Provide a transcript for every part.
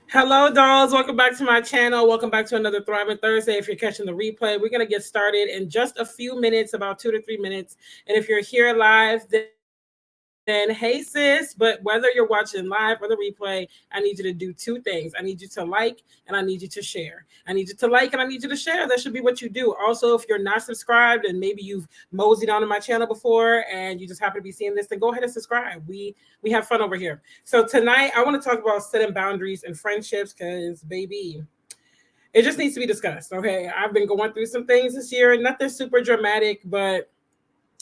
Hello, dolls. Welcome back to my channel. Welcome back to another Thriving Thursday. If you're catching the replay, we're going to get started in just a few minutes, about 2 to 3 minutes. And if you're here live, then hey, sis. But whether you're watching live or the replay, I need you to do two things. I need you to like and I need you to share. I need you to like and I need you to share. That should be what you do. Also, if you're not subscribed and maybe you've moseyed onto my channel before and you just happen to be seeing this, then go ahead and subscribe. We have fun over here. So tonight I want to talk about setting boundaries and friendships because, baby, it just needs to be discussed. Okay. I've been going through some things this year, nothing super dramatic, but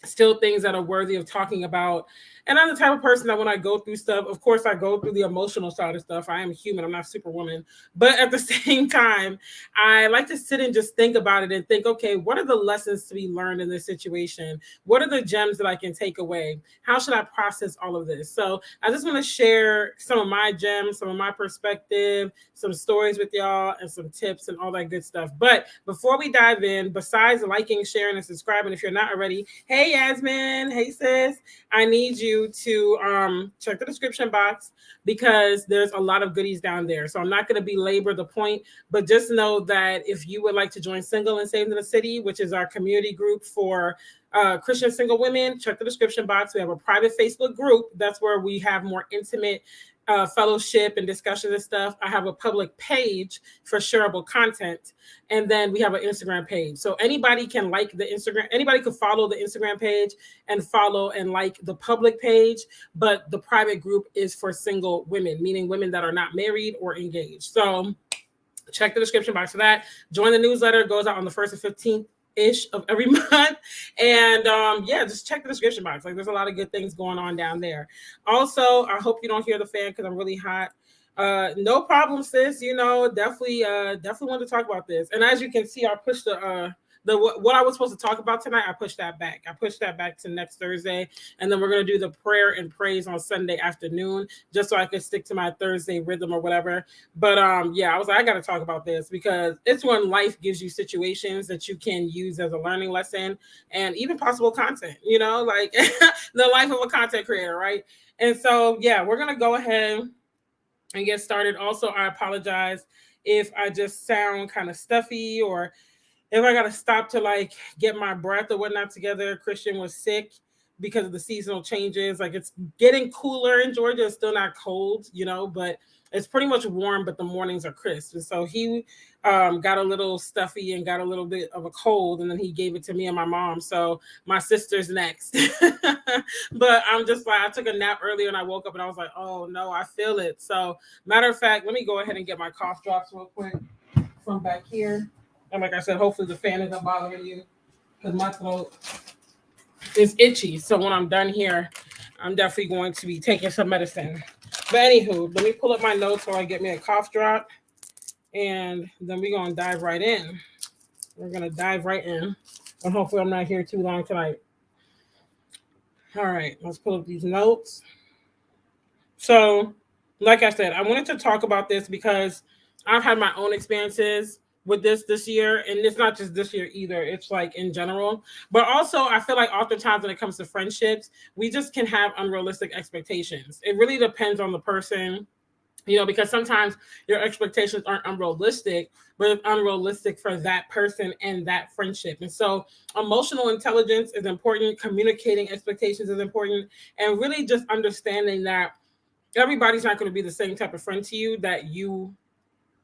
still things that are worthy of talking about. And I'm the type of person that when I go through stuff, of course, I go through the emotional side of stuff. I am human. I'm not Superwoman. But at the same time, I like to sit and just think about it and think, okay, what are the lessons to be learned in this situation? What are the gems that I can take away? How should I process all of this? So I just want to share some of my gems, some of my perspective, some stories with y'all, and some tips and all that good stuff. But before we dive in, besides liking, sharing, and subscribing, if you're not already, hey, Yasmin, hey, sis, I need you to check the description box because there's a lot of goodies down there. So I'm not going to belabor the point, but just know that if you would like to join Single and Saved in the City, which is our community group for Christian single women, check the description box. We have a private Facebook group. That's where we have more intimate fellowship and discussions and stuff. I have a public page for shareable content. And then we have an Instagram page. So anybody can like the Instagram, anybody could follow the Instagram page and follow and like the public page. But the private group is for single women, meaning women that are not married or engaged. So check the description box for that. Join the newsletter. It goes out on the 1st and 15th ish of every month. And just check the description box. Like, there's a lot of good things going on down there. Also, I hope you don't hear the fan because I'm really hot. No problem, sis. Definitely want to talk about this. And as you can see, I pushed the what I was supposed to talk about tonight. I pushed that back. To next Thursday, and then we're gonna do the prayer and praise on Sunday afternoon, just so I could stick to my Thursday rhythm or whatever. But I was like, I got to talk about this because it's when life gives you situations that you can use as a learning lesson and even possible content. Like the life of a content creator, right? And so we're gonna go ahead and get started. Also, I apologize if I just sound kind of stuffy or if I got to stop to like get my breath or whatnot together. Christian was sick because of the seasonal changes. Like, it's getting cooler in Georgia. It's still not cold, but it's pretty much warm, but the mornings are crisp. And so he got a little stuffy and got a little bit of a cold, and then he gave it to me and my mom. So my sister's next. But I'm just like, I took a nap earlier and I woke up and I was like, oh no, I feel it. So matter of fact, let me go ahead and get my cough drops real quick from back here. And like I said, hopefully the fan isn't bothering you because my throat is itchy. So when I'm done here, I'm definitely going to be taking some medicine. But anywho, let me pull up my notes while I get me a cough drop. And then we're going to dive right in. We're going to dive right in. And hopefully I'm not here too long tonight. All right, let's pull up these notes. So, like I said, I wanted to talk about this because I've had my own experiences with this year, and it's not just this year either. It's like in general, but also I feel like oftentimes when it comes to friendships, we just can have unrealistic expectations. It really depends on the person, because sometimes your expectations aren't unrealistic, but it's unrealistic for that person and that friendship. And so emotional intelligence is important. Communicating expectations is important, and really just understanding that everybody's not going to be the same type of friend to you that you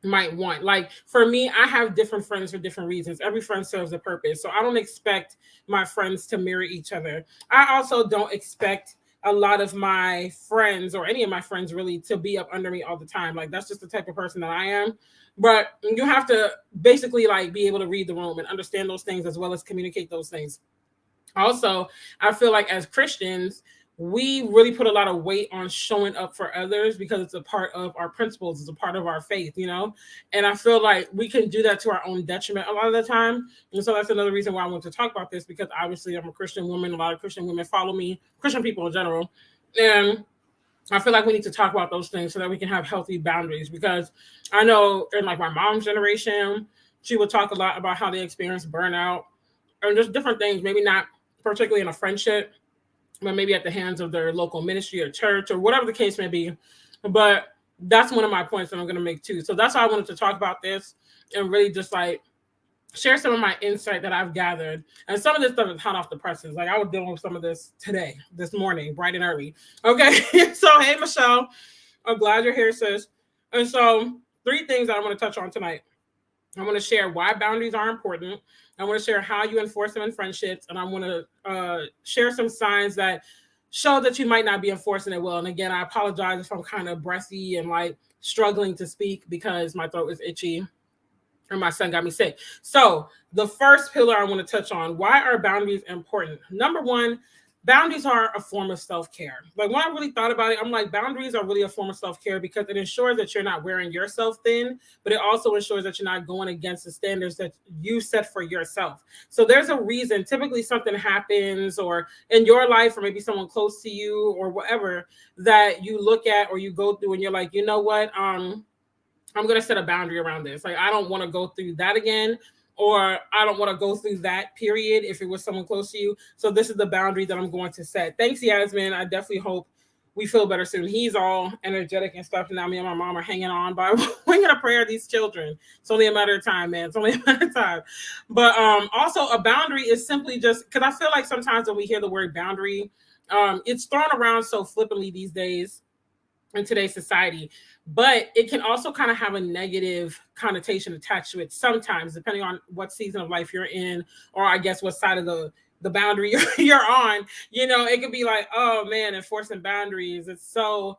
might want. Like, for me, I have different friends for different reasons. Every friend serves a purpose. So I don't expect my friends to mirror each other. I also don't expect a lot of my friends or any of my friends really to be up under me all the time. Like, that's just the type of person that I am. But you have to basically like be able to read the room and understand those things as well as communicate those things. Also, I feel like as Christians, we really put a lot of weight on showing up for others because it's a part of our principles, it's a part of our faith, and I feel like we can do that to our own detriment a lot of the time. And so that's another reason why I want to talk about this, because obviously I'm a Christian woman. A lot of Christian women follow me, Christian people in general, and I feel like we need to talk about those things so that we can have healthy boundaries. Because I know in like my mom's generation, she would talk a lot about how they experience burnout and just different things, maybe not particularly in a friendship, but maybe at the hands of their local ministry or church or whatever the case may be. But that's one of my points that I'm going to make too. So that's why I wanted to talk about this and really just like share some of my insight that I've gathered. And some of this stuff is hot off the presses. Like I was dealing with some of this today, this morning, bright and early. Okay. So, hey, Michelle, I'm glad you're here, sis. And so 3 things that I want to touch on tonight. I want to share why boundaries are important. I want to share how you enforce them in friendships. And I want to share some signs that show that you might not be enforcing it well. And again, I apologize if I'm kind of breathy and like struggling to speak because my throat is itchy or my son got me sick. So the first pillar I want to touch on, why are boundaries important? Number 1, boundaries are a form of self-care. Like when I really thought about it, I'm like, boundaries are really a form of self-care because it ensures that you're not wearing yourself thin, but it also ensures that you're not going against the standards that you set for yourself. So there's a reason, typically something happens or in your life or maybe someone close to you or whatever that you look at or you go through and you're like, you know what, I'm going to set a boundary around this. Like, I don't want to go through that again, or I don't want to go through that period if it was someone close to you. So this is the boundary that I'm going to set. Thanks, Yasmin. I definitely hope we feel better soon. He's all energetic and stuff. And now me and my mom are hanging on by winging a prayer of these children. It's only a matter of time, man. It's only a matter of time. But also a boundary is simply just, because I feel like sometimes when we hear the word boundary, it's thrown around so flippantly these days in today's society, but it can also kind of have a negative connotation attached to it sometimes, depending on what season of life you're in, or I guess what side of the boundary you're on. You know, it could be like, oh man, enforcing boundaries, it's so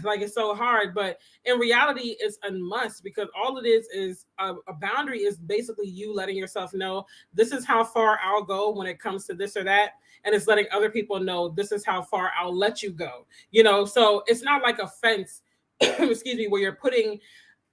like it's so hard. But in reality, it's a must, because all it is a boundary is basically you letting yourself know this is how far I'll go when it comes to this or that. And it's letting other people know this is how far I'll let you go. You know, so it's not like a fence, excuse me, where you're putting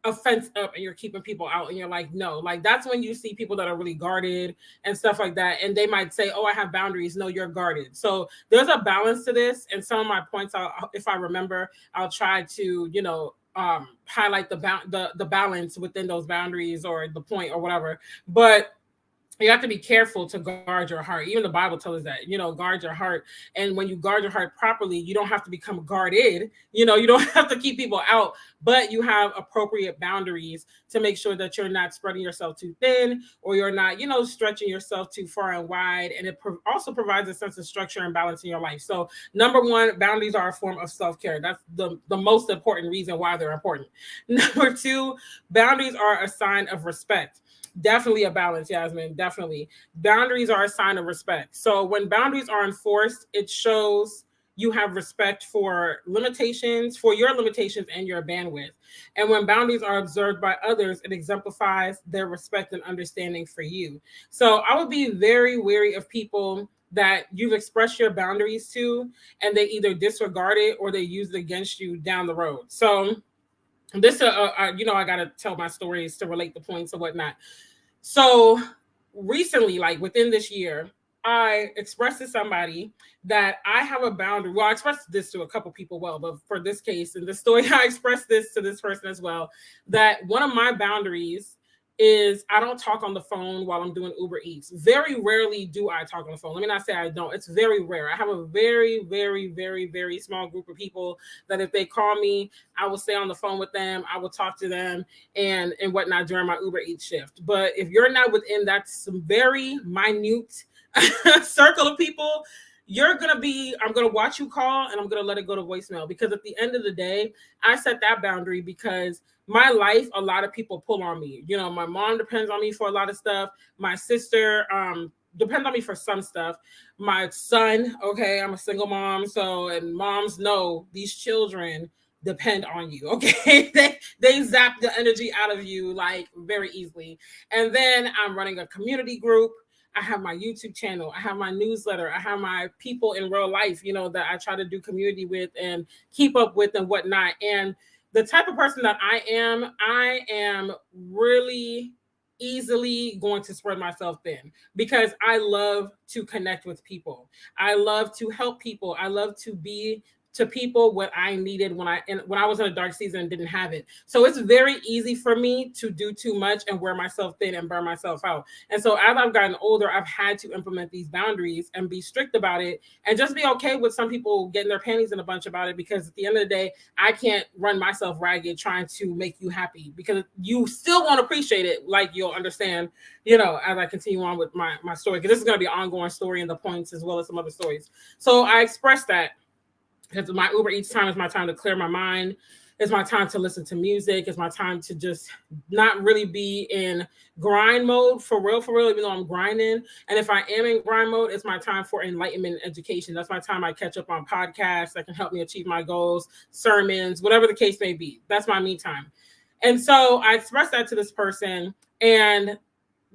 a fence up and you're keeping people out and you're like, no, like that's when you see people that are really guarded and stuff like that. And they might say, oh, I have boundaries. No, you're guarded. So there's a balance to this. And some of my points, if I remember, I'll try to, you know, highlight the balance within those boundaries or the point or whatever. But you have to be careful to guard your heart. Even the Bible tells us that, you know, guard your heart. And when you guard your heart properly, you don't have to become guarded. You know, you don't have to keep people out, but you have appropriate boundaries to make sure that you're not spreading yourself too thin, or you're not, you know, stretching yourself too far and wide. And it also provides a sense of structure and balance in your life. So number 1, boundaries are a form of self-care. That's the most important reason why they're important. Number 2, boundaries are a sign of respect. Definitely a balance, Yasmin. Definitely. Boundaries are a sign of respect. So when boundaries are enforced, it shows you have respect for limitations, for your limitations and your bandwidth. And when boundaries are observed by others, it exemplifies their respect and understanding for you. So I would be very wary of people that you've expressed your boundaries to, and they either disregard it or they use it against you down the road. So this, you know, I got to tell my stories to relate the points and whatnot. So recently, like within this year, I expressed to somebody that I have a boundary. Well, I expressed this to a couple people, but for this case and this story, I expressed this to this person as well, that one of my boundaries is I don't talk on the phone while I'm doing Uber Eats. Very rarely do I talk on the phone. Let me not say I don't. It's very rare. I have a very, very, very, very small group of people that if they call me, I will stay on the phone with them. I will talk to them and whatnot during my Uber Eats shift. But if you're not within that some very minute circle of people, I'm going to watch you call and I'm going to let it go to voicemail, because at the end of the day, I set that boundary because my life, a lot of people pull on me. You know, my mom depends on me for a lot of stuff. My sister depends on me for some stuff. My son, okay, I'm a single mom. So, and moms know these children depend on you. Okay. they zap the energy out of you like very easily. And then I'm running a community group. I have my YouTube channel. I have my newsletter. I have my people in real life, you know, that I try to do community with and keep up with and whatnot. And the type of person that I am really easily going to spread myself thin because I love to connect with people. I love to help people. I love to be to people what I needed when I was in a dark season and didn't have it. So it's very easy for me to do too much and wear myself thin and burn myself out. And so as I've gotten older, I've had to implement these boundaries and be strict about it and just be okay with some people getting their panties in a bunch about it, because at the end of the day, I can't run myself ragged trying to make you happy, because you still won't appreciate it, like you'll understand, as I continue on with my story, because this is going to be an ongoing story in the points as well as some other stories. So I expressed that, because my Uber Eats time is my time to clear my mind. It's my time to listen to music. It's my time to just not really be in grind mode for real, even though I'm grinding. And if I am in grind mode, it's my time for enlightenment and education. That's my time I catch up on podcasts that can help me achieve my goals, sermons, whatever the case may be. That's my me time. And so I expressed that to this person, and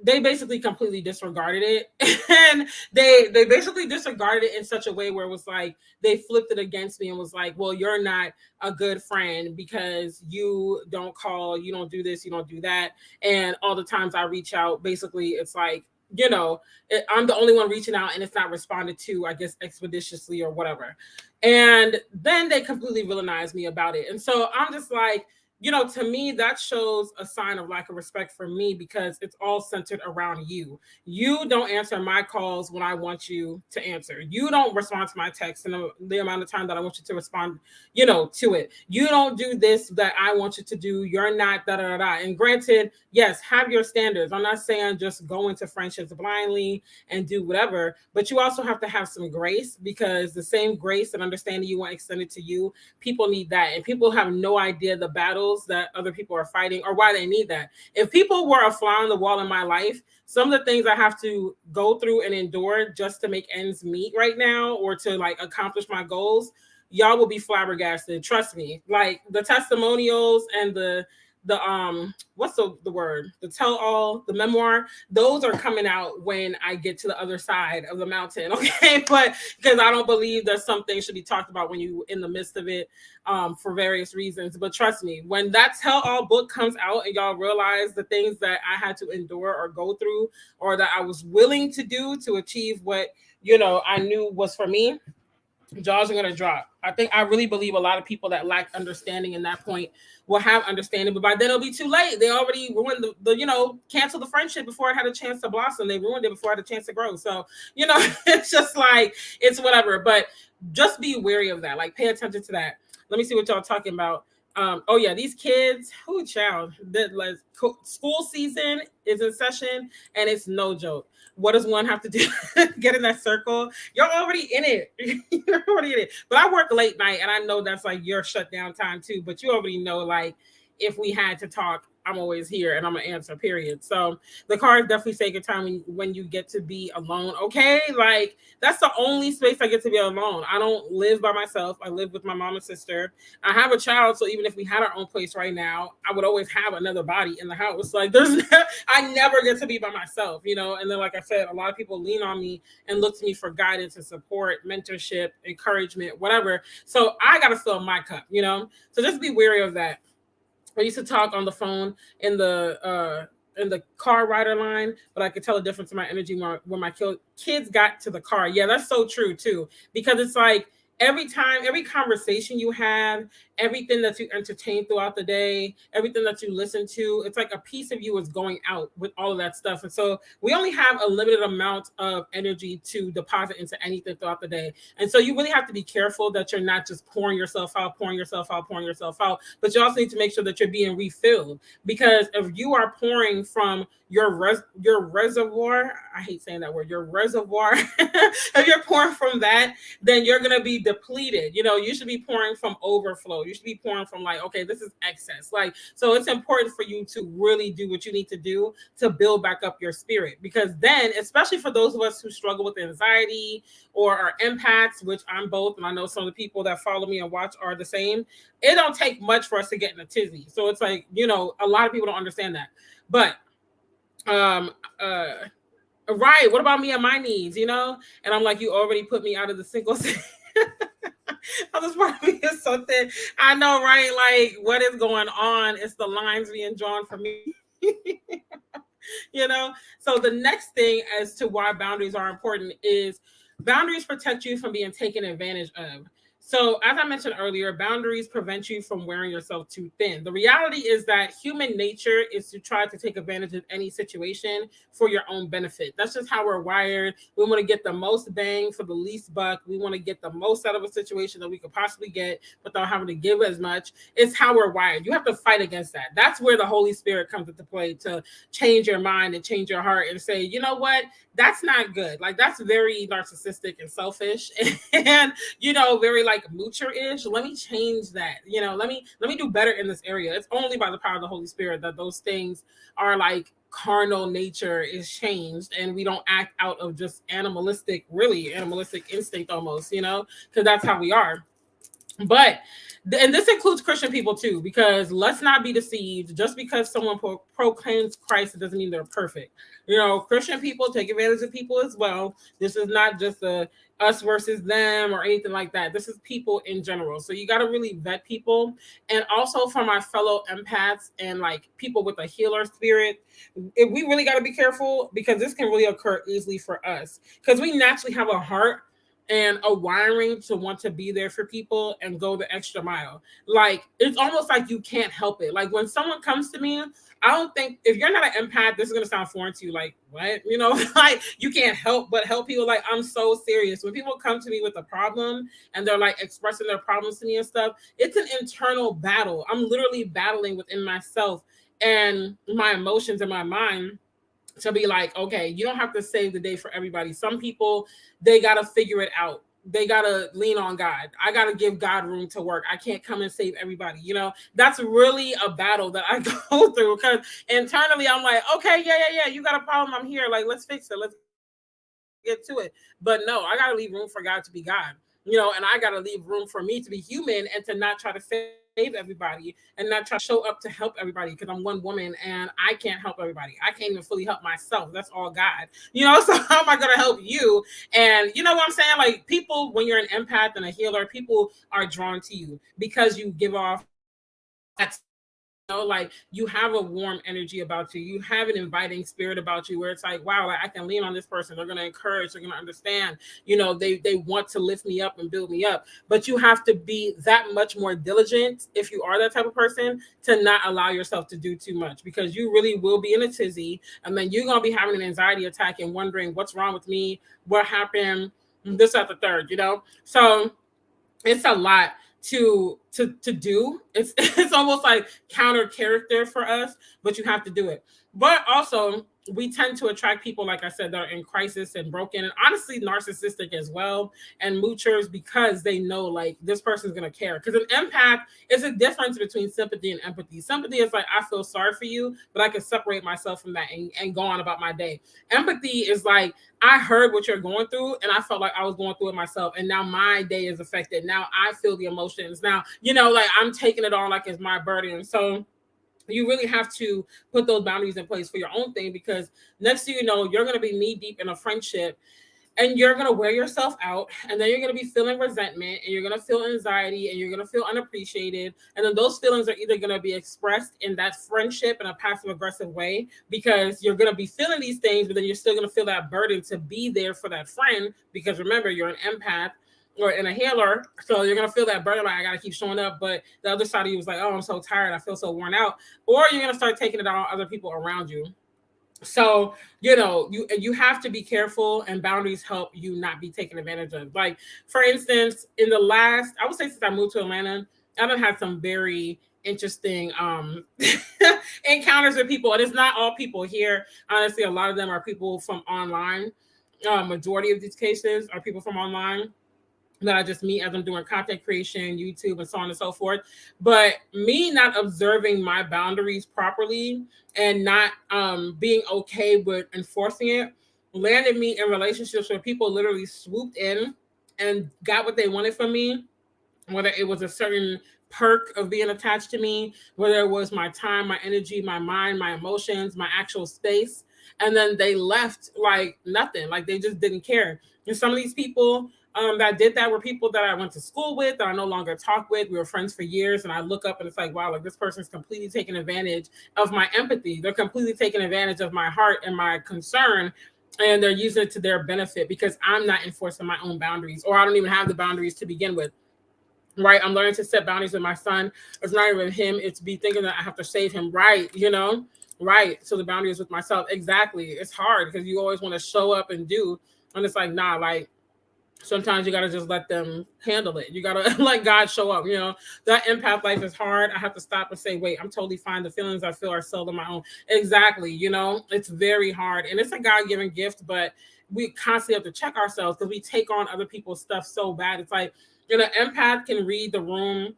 they basically completely disregarded it. And they basically disregarded it in such a way where it was like they flipped it against me and was like, well, you're not a good friend because you don't call, you don't do this, you don't do that. And all the times I reach out, basically it's like, I'm the only one reaching out and it's not responded to, I guess, expeditiously or whatever. And then they completely villainized me about it. And so I'm just like, to me, that shows a sign of lack of respect for me, because it's all centered around you. You don't answer my calls when I want you to answer. You don't respond to my texts in the amount of time that I want you to respond, to it. You don't do this that I want you to do. You're not da-da-da-da. And granted, yes, have your standards. I'm not saying just go into friendships blindly and do whatever, but you also have to have some grace, because the same grace and understanding you want extended to you, people need that. And people have no idea the battles that other people are fighting or why they need that. If people were a fly on the wall in my life, some of the things I have to go through and endure just to make ends meet right now, or to like accomplish my goals, y'all will be flabbergasted. Trust me. Like the testimonials and the what's the word? The tell all, the memoir, those are coming out when I get to the other side of the mountain. Okay. But because I don't believe that some things should be talked about when you in the midst of it, for various reasons. But trust me, when that tell all book comes out and y'all realize the things that I had to endure or go through, or that I was willing to do to achieve what, I knew was for me, jaws are going to drop. I really believe a lot of people that lack understanding in that point will have understanding, but by then it'll be too late. They already ruined canceled the friendship before it had a chance to blossom. They ruined it before it had a chance to grow. So, it's just like, it's whatever, but just be wary of that. Like, pay attention to that. Let me see what y'all talking about. These kids, child, school season is in session and it's no joke. What does one have to do? Get in that circle. You're already in it. You're already in it. But I work late night, and I know that's like your shutdown time too. But you already know, like, if we had to talk, I'm always here and I'm gonna answer, period. So the cards definitely say good time when you get to be alone. Okay, like that's the only space I get to be alone. I don't live by myself. I live with my mom and sister. I have a child, so even if we had our own place right now, I would always have another body in the house. Like I never get to be by myself, And then, like I said, a lot of people lean on me and look to me for guidance and support, mentorship, encouragement, whatever. So I gotta fill my cup, So just be wary of that. I used to talk on the phone in the car rider line, but I could tell the difference in my energy when my kids got to the car. Yeah, that's so true too, because it's like every conversation you have, everything that you entertain throughout the day, everything that you listen to, it's like a piece of you is going out with all of that stuff. And so we only have a limited amount of energy to deposit into anything throughout the day. And so you really have to be careful that you're not just pouring yourself out, but you also need to make sure that you're being refilled, because if you are pouring from your reservoir, I hate saying that word, your reservoir, if you're pouring from that, then you're going to be depleted. You should be pouring from overflow. You should be pouring from like, okay, this is excess. Like, so it's important for you to really do what you need to do to build back up your spirit, because then, especially for those of us who struggle with anxiety or are empaths, which I'm both, and I know some of the people that follow me and watch are the same, it don't take much for us to get in a tizzy. So it's like, a lot of people don't understand that. But right, what about me and my needs, And I'm like, you already put me out of the single I was probably something. I know, right? Like, what is going on? It's the lines being drawn for me. So the next thing as to why boundaries are important is boundaries protect you from being taken advantage of. So, as I mentioned earlier, boundaries prevent you from wearing yourself too thin. The reality is that human nature is to try to take advantage of any situation for your own benefit. That's just how we're wired. We want to get the most bang for the least buck. We want to get the most out of a situation that we could possibly get without having to give as much. It's how we're wired. You have to fight against that. That's where the Holy Spirit comes into play to change your mind and change your heart and say, you know what? That's not good. Like, that's very narcissistic and selfish and, very like moocher-ish. Let me change that. Let me do better in this area. It's only by the power of the Holy Spirit that those things are like carnal nature is changed and we don't act out of just animalistic instinct almost, because that's how we are. But and this includes Christian people too, because let's not be deceived. Just because someone proclaims Christ, it doesn't mean they're perfect. Christian people take advantage of people as well. This is not just a us versus them or anything like that. This is people in general. So you got to really vet people. And also for my fellow empaths and like people with a healer spirit, we really got to be careful because this can really occur easily for us because we naturally have a heart and a wiring to want to be there for people and go the extra mile. Like, it's almost like you can't help it. Like, when someone comes to me, I don't think, if you're not an empath, this is going to sound foreign to you. Like, what? Like, you can't help but help people. Like, I'm so serious. When people come to me with a problem and they're like expressing their problems to me and stuff, it's an internal battle. I'm literally battling within myself and my emotions and my mind to be like, okay, you don't have to save the day for everybody. Some people, they got to figure it out. They got to lean on God. I got to give God room to work. I can't come and save everybody. That's really a battle that I go through because internally I'm like, okay, yeah. You got a problem. I'm here. Like, let's fix it. Let's get to it. But no, I got to leave room for God to be God, and I got to leave room for me to be human and to not try to save everybody and not try to show up to help everybody because I'm one woman and I can't help everybody. I can't even fully help myself. That's all God, so how am I going to help you? And you know what I'm saying? Like, people, when you're an empath and a healer, people are drawn to you because you give off that, like, you have a warm energy about you. You have an inviting spirit about you where it's like, wow, like, I can lean on this person. They're going to encourage. They're going to understand. They want to lift me up and build me up. But you have to be that much more diligent if you are that type of person to not allow yourself to do too much because you really will be in a tizzy. And then you're going to be having an anxiety attack and wondering what's wrong with me, what happened, this, at the third, So it's a lot to do. It's almost like counter character for us, but you have to do it. But also, we tend to attract people, like I said, that are in crisis and broken and honestly narcissistic as well and moochers because they know like this person's gonna care. Because an empath is a difference between sympathy and empathy. Sympathy is like, I feel sorry for you, but I can separate myself from that and go on about my day. Empathy is like, I heard what you're going through and I felt like I was going through it myself. And now my day is affected. Now I feel the emotions. Now, like, I'm taking it on like it's my burden. So you really have to put those boundaries in place for your own thing because next thing you know, you're going to be knee deep in a friendship and you're going to wear yourself out and then you're going to be feeling resentment and you're going to feel anxiety and you're going to feel unappreciated. And then those feelings are either going to be expressed in that friendship in a passive aggressive way because you're going to be feeling these things, but then you're still going to feel that burden to be there for that friend because remember, you're an empath or in a healer, so you're gonna feel that burden, like I gotta keep showing up. But the other side of you was like, oh, I'm so tired, I feel so worn out. Or you're gonna start taking it out on other people around you. So you have to be careful, and boundaries help you not be taken advantage of. Like, for instance, in the last, I would say since I moved to Atlanta, I've had some very interesting encounters with people, and it's not all people here. Honestly, a lot of them are people from online. Majority of these cases are people from online that I just meet as I'm doing content creation, YouTube, and so on and so forth. But me not observing my boundaries properly and not being okay with enforcing it landed me in relationships where people literally swooped in and got what they wanted from me, whether it was a certain perk of being attached to me, whether it was my time, my energy, my mind, my emotions, my actual space. And then they left like nothing, like they just didn't care. And some of these people that did that were people that I went to school with, that I no longer talk with. We were friends for years, and I look up and it's like, wow, like this person's completely taking advantage of my empathy. They're completely taking advantage of my heart and my concern, and they're using it to their benefit because I'm not enforcing my own boundaries, or I don't even have the boundaries to begin with. right? I'm learning to set boundaries with my son. It's not even him. It's be thinking that I have to save him, right? Right. So the boundary is with myself. Exactly. It's hard because you always want to show up and do. And it's like, nah, like sometimes you got to just let them handle it. You got to let God show up. That empath life is hard. I have to stop and say, wait, I'm totally fine. The feelings I feel are seldom my own. Exactly. It's very hard. And it's a God-given gift, but we constantly have to check ourselves because we take on other people's stuff so bad. It's like, empath can read the room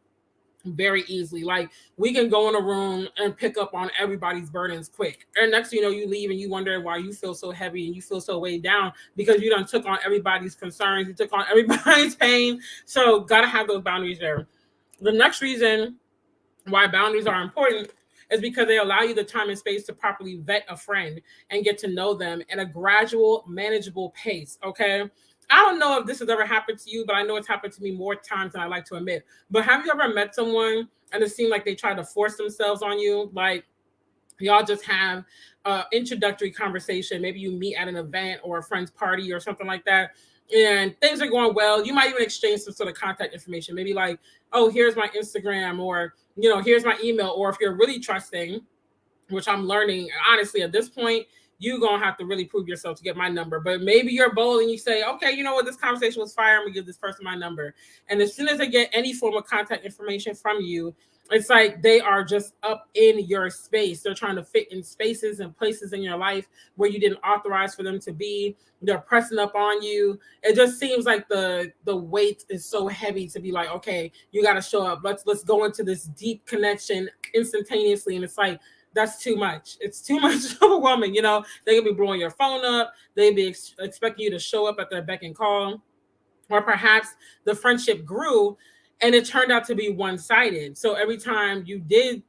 very easily. Like we can go in a room and pick up on everybody's burdens quick. And next thing you know, you leave and you wonder why you feel so heavy and you feel so weighed down because you done took on everybody's concerns, you took on everybody's pain. So gotta have those boundaries there. The next reason why boundaries are important is because they allow you the time and space to properly vet a friend and get to know them at a gradual, manageable pace. Okay. I don't know if this has ever happened to you, but I know it's happened to me more times than I like to admit. But have you ever met someone and it seemed like they tried to force themselves on you? Like y'all just have introductory conversation. Maybe you meet at an event or a friend's party or something like that. And things are going well. You might even exchange some sort of contact information. Maybe like, oh, here's my Instagram, or, here's my email. Or if you're really trusting, which I'm learning, honestly, at this point, you're going to have to really prove yourself to get my number. But maybe you're bold and you say, okay, you know what? This conversation was fire. I'm going to give this person my number. And as soon as they get any form of contact information from you, it's like they are just up in your space. They're trying to fit in spaces and places in your life where you didn't authorize for them to be. They're pressing up on you. It just seems like the weight is so heavy to be like, okay, you got to show up. Let's go into this deep connection instantaneously. And it's like, that's too much. It's too much overwhelming. They can be blowing your phone up. They be expecting you to show up at their beck and call. Or perhaps the friendship grew and it turned out to be one-sided. So every time you did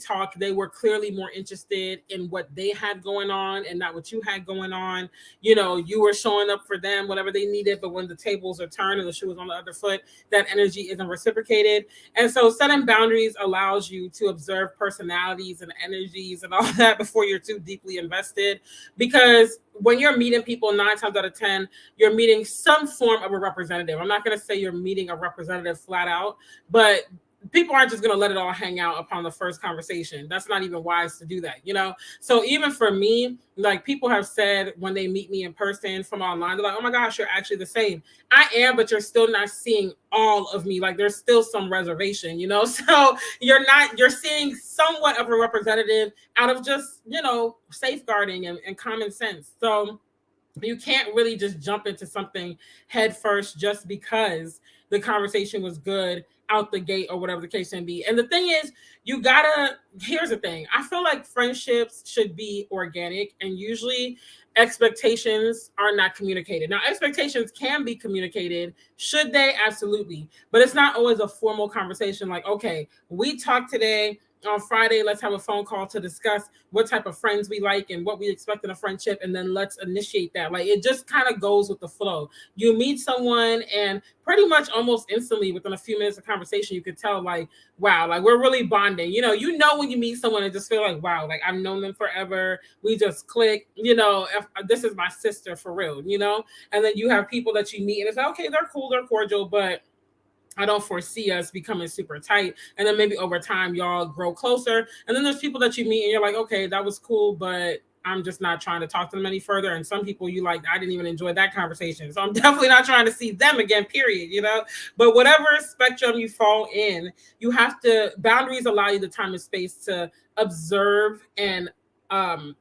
talk, they were clearly more interested in what they had going on and not what you had going on. You were showing up for them, whatever they needed, but when the tables are turned and the shoe is on the other foot, that energy isn't reciprocated. And so setting boundaries allows you to observe personalities and energies and all that before you're too deeply invested. Because when you're meeting people 9 times out of 10, you're meeting some form of a representative. I'm not going to say you're meeting a representative flat out, but people aren't just going to let it all hang out upon the first conversation. That's not even wise to do that, So even for me, like people have said when they meet me in person from online, they're like, oh my gosh, you're actually the same. I am, but you're still not seeing all of me. Like there's still some reservation, So you're seeing somewhat of a representative out of just, safeguarding and common sense. So you can't really just jump into something head first just because the conversation was good out the gate or whatever the case may be. And the thing is, here's the thing. I feel like friendships should be organic, and usually expectations are not communicated. Now, expectations can be communicated. Should they? Absolutely. But it's not always a formal conversation like, okay, we talked today. On Friday, let's have a phone call to discuss what type of friends we like and what we expect in a friendship, and then let's initiate that. Like it just kind of goes with the flow. You meet someone and pretty much almost instantly within a few minutes of conversation, you could tell like, wow, like we're really bonding. You know when you meet someone and just feel like, wow, like I've known them forever. We just click, if this is my sister for real, and then you have people that you meet and it's like, okay, they're cool, they're cordial, but I don't foresee us becoming super tight. And then maybe over time, y'all grow closer. And then there's people that you meet and you're like, okay, that was cool, but I'm just not trying to talk to them any further. And some people you like, I didn't even enjoy that conversation. So I'm definitely not trying to see them again, period, But whatever spectrum you fall in, boundaries allow you the time and space to observe and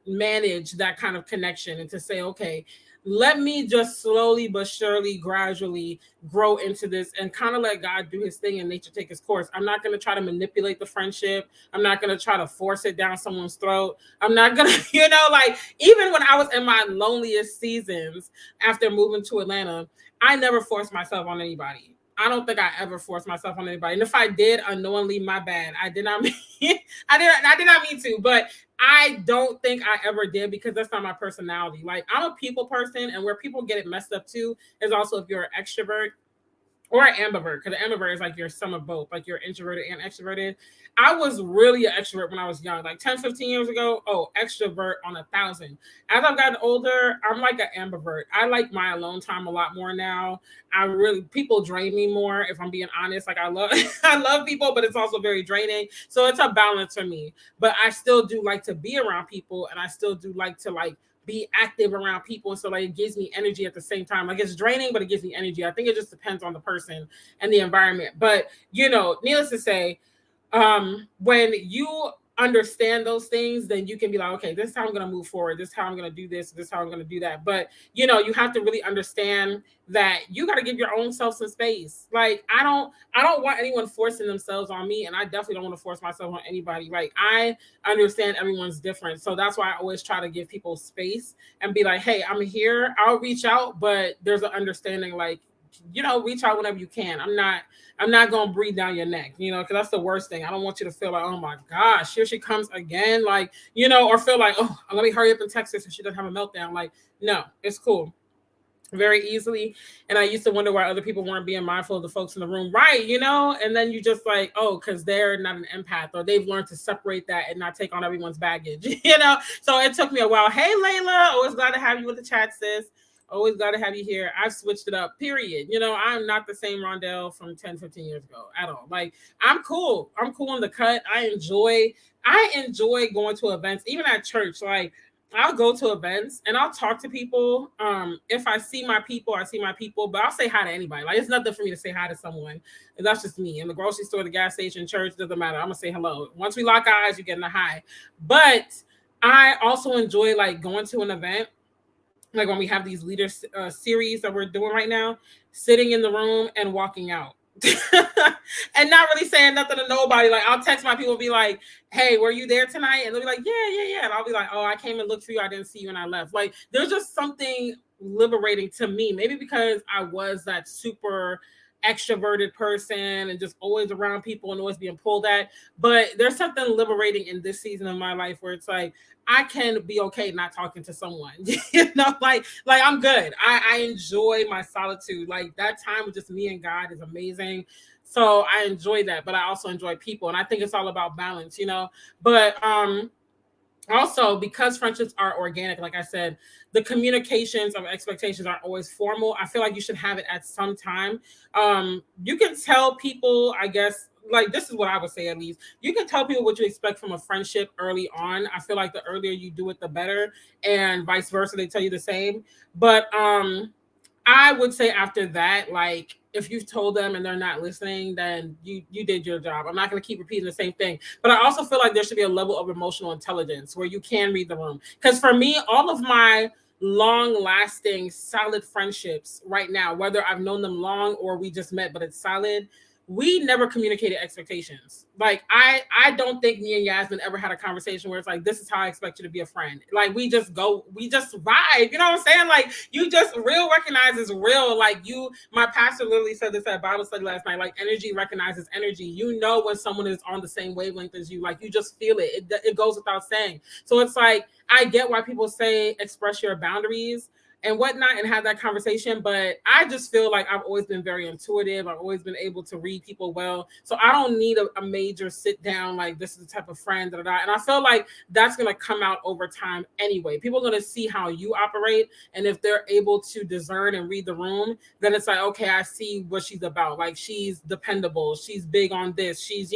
manage that kind of connection and to say, okay, let me just slowly but surely, gradually grow into this and kind of let God do his thing and nature take its course. I'm not going to try to manipulate the friendship. I'm not going to try to force it down someone's throat. I'm not going to, like even when I was in my loneliest seasons after moving to Atlanta, I never forced myself on anybody. I don't think I ever forced myself on anybody. And if I did, unknowingly, my bad. I did not mean I did not mean to, but I don't think I ever did because that's not my personality. Like I'm a people person, and where people get it messed up too is also if you're an extrovert or an ambivert, because an ambivert is like you're some of both, like you're introverted and extroverted. I was really an extrovert when I was young, like 10, 15 years ago. Oh, extrovert on 1,000. As I've gotten older, I'm like an ambivert. I like my alone time a lot more now. People drain me more, if I'm being honest. Like I love I love people, but it's also very draining. So it's a balance for me. But I still do like to be around people, and I still do like to be active around people. And so like it gives me energy at the same time. Like it's draining, but it gives me energy. I think it just depends on the person and the environment. But needless to say, when you understand those things, then you can be like, okay, this is how I'm going to move forward. This is how I'm going to do this is how I'm going to do that. But you have to really understand that you got to give your own self some space. Like I don't want anyone forcing themselves on me, and I definitely don't want to force myself on anybody. Like I understand everyone's different, so that's why I always try to give people space and be like, hey, I'm here, I'll reach out, but there's an understanding, like, reach out whenever you can. I'm not gonna breathe down your neck, because that's the worst thing. I don't want you to feel like, oh my gosh, here she comes again, like, or feel like, oh, let me hurry up and text her so she doesn't have a meltdown. Like, no, it's cool. Very easily. And I used to wonder why other people weren't being mindful of the folks in the room, right? And then you just like, oh, because they're not an empath, or they've learned to separate that and not take on everyone's baggage. So it took me a while. Hey, Layla, always glad to have you with the chat, sis. Always glad to have you here. I've switched it up, period. I'm not the same Rondelle from 10, 15 years ago at all. Like, I'm cool. I'm cool in the cut. I enjoy going to events, even at church. Like, I'll go to events and I'll talk to people. If I see my people, I see my people, but I'll say hi to anybody. Like, it's nothing for me to say hi to someone. And that's just me. In the grocery store, the gas station, church, doesn't matter. I'm gonna say hello. Once we lock eyes, you're getting a hi. But I also enjoy like going to an event, like when we have these leader series that we're doing right now, sitting in the room and walking out. And not really saying nothing to nobody. Like, I'll text my people and be like, hey, were you there tonight? And they'll be like, yeah. And I'll be like, oh, I came and looked for you. I didn't see you and I left. Like, there's just something liberating to me. Maybe because I was that super extroverted person and just always around people and always being pulled at. But there's something liberating in this season of my life where it's like, I can be okay not talking to someone. Like I'm good. I enjoy my solitude. Like, that time with just me and God is amazing. So I enjoy that, but I also enjoy people. And I think it's all about balance, But also, because friendships are organic, like I said, the communications of expectations aren't always formal. I feel like you should have it at some time. You can tell people, I guess, like, this is what I would say, at least. You can tell people what you expect from a friendship early on. I feel like the earlier you do it, the better, and vice versa. They tell you the same. But I would say after that, like, if you've told them and they're not listening, then you did your job. I'm not going to keep repeating the same thing. But I also feel like there should be a level of emotional intelligence where you can read the room. Because for me, all of my long-lasting, solid friendships right now, whether I've known them long or we just met, but it's solid, we never communicated expectations. Like, I don't think me and Yasmin ever had a conversation where it's like, this is how I expect you to be a friend. Like, we just vibe. You know what I'm saying? Like, you just real recognizes real. Like, my pastor literally said this at Bible study last night, like, energy recognizes energy. You know when someone is on the same wavelength as you. Like, you just feel it. It goes without saying. So it's like, I get why people say express your boundaries and whatnot and have that conversation. But I just feel like I've always been very intuitive. I've always been able to read people well. So I don't need a major sit down, like, this is the type of friend that I, and I feel like that's going to come out over time anyway. People are going to see how you operate. And if they're able to discern and read the room, then it's like, okay, I see what she's about. Like, she's dependable. She's big on this. She's,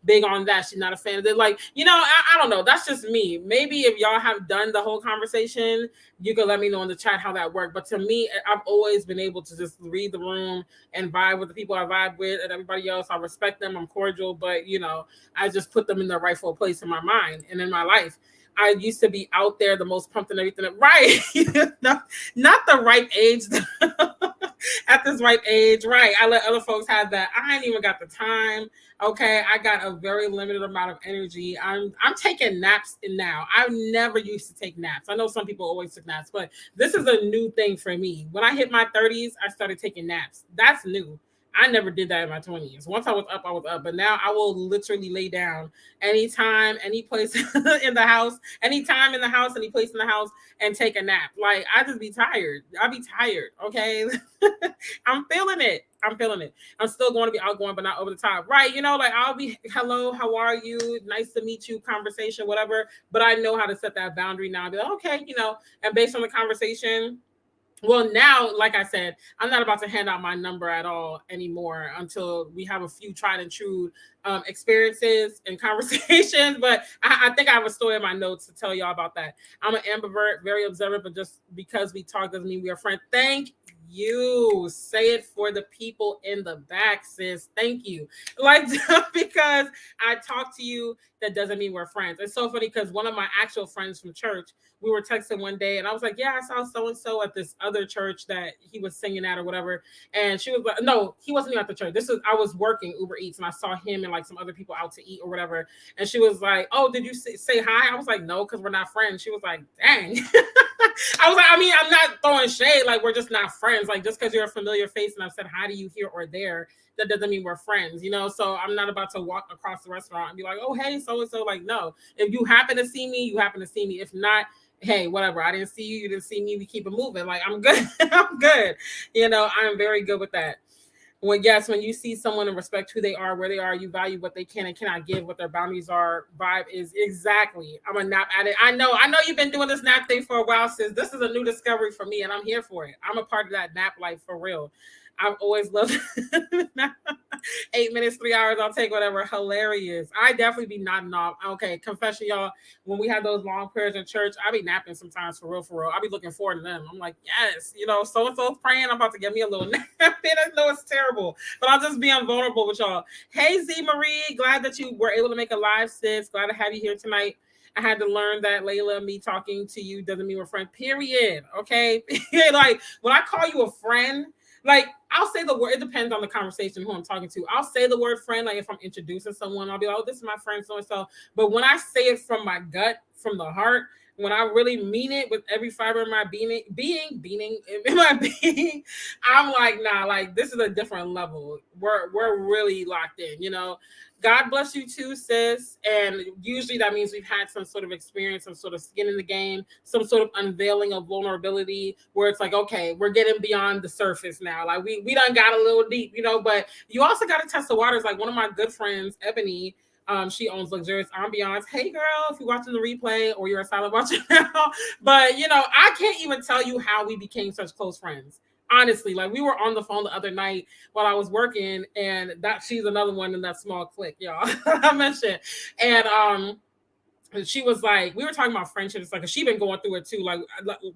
big on that. She's not a fan of it. Like, I don't know. That's just me. Maybe if y'all have done the whole conversation, you can let me know in the chat how that worked. But to me, I've always been able to just read the room and vibe with the people I vibe with, and everybody else, I respect them. I'm cordial, but I just put them in their rightful place in my mind and in my life. I used to be out there, the most pumped and everything. Right. Not the ripe age. At this ripe age, right. I let other folks have that. I ain't even got the time. Okay. I got a very limited amount of energy. I'm taking naps now. I never used to take naps. I know some people always took naps, but this is a new thing for me. When I hit my 30s, I started taking naps. That's new. I never did that in my 20s. Once I was up, I was up. But now I will literally lay down anytime, any place in the house, anytime in the house, any place in the house, and take a nap. Like, I just be tired. I'll be tired. Okay. I'm feeling it. I'm feeling it. I'm still going to be outgoing, but not over the top. Right. You know, like I'll be, hello, how are you? Nice to meet you, conversation, whatever. But I know how to set that boundary now. I'll be like, okay, you know, and based on the conversation, well, now, like I said, I'm not about to hand out my number at all anymore until we have a few tried and true experiences and conversations. But I think I have a story in my notes to tell y'all about that. I'm an ambivert, very observant, but just because we talk doesn't mean we are friends. Thank you. Say it for the people in the back, sis. Thank you. Like, because I talk to you, that doesn't mean we're friends. It's so funny because one of my actual friends from church, we were texting one day and I was like, yeah, I saw so-and-so at this other church that he was singing at or whatever. And she was like, no, he wasn't even at the church. I was working Uber Eats and I saw him and like some other people out to eat or whatever. And she was like, oh, did you say hi? I was like, no, because we're not friends. She was like, dang. I was like, I mean, I'm not throwing shade. Like, we're just not friends. Like, just because you're a familiar face and I've said hi to you here or there, that doesn't mean we're friends, you know? So I'm not about to walk across the restaurant and be like, oh, hey, so-and-so. Like, no. If you happen to see me, you happen to see me. If not, hey, whatever. I didn't see you. You didn't see me. We keep it moving. Like, I'm good. I'm good. You know, I'm very good with that. When you see someone and respect who they are, where they are, you value what they can and cannot give, what their boundaries are. Vibe is exactly. I'm a nap addict. I know you've been doing this nap thing for a while, sis. This is a new discovery for me, and I'm here for it. I'm a part of that nap life for real. I've always loved 8 minutes, 3 hours. I'll take whatever. Hilarious. I definitely be nodding off. Okay, confession, y'all. When we had those long prayers in church, I be napping sometimes for real, for real. I be looking forward to them. I'm like, yes, you know, so-and-so praying. I'm about to get me a little nap. I know it's terrible, but I'll just be vulnerable with y'all. Hey, Z Marie, glad that you were able to make a live, sis. Glad to have you here tonight. I had to learn that, Layla, me talking to you doesn't mean we're friends, period. Okay? Like, when I call you a friend, like, I'll say the word, it depends on the conversation, who I'm talking to. I'll say the word friend, like if I'm introducing someone, I'll be like, oh, this is my friend, so-and-so. But when I say it from my gut, from the heart, when I really mean it with every fiber of my being, I'm like, nah, like this is a different level. We're really locked in, you know. God bless you too, sis. And usually that means we've had some sort of experience, some sort of skin in the game, some sort of unveiling of vulnerability where it's like, okay, we're getting beyond the surface now. Like we done got a little deep, you know, but you also got to test the waters. Like one of my good friends, Ebony, she owns Luxurious Ambiance. Hey girl, if you're watching the replay or you're a silent watcher now, but you know, I can't even tell you how we became such close friends. Honestly, like we were on the phone the other night while I was working, and that she's another one in that small clique, y'all. I mentioned, and she was like, we were talking about friendship. It's like she been going through it too. Like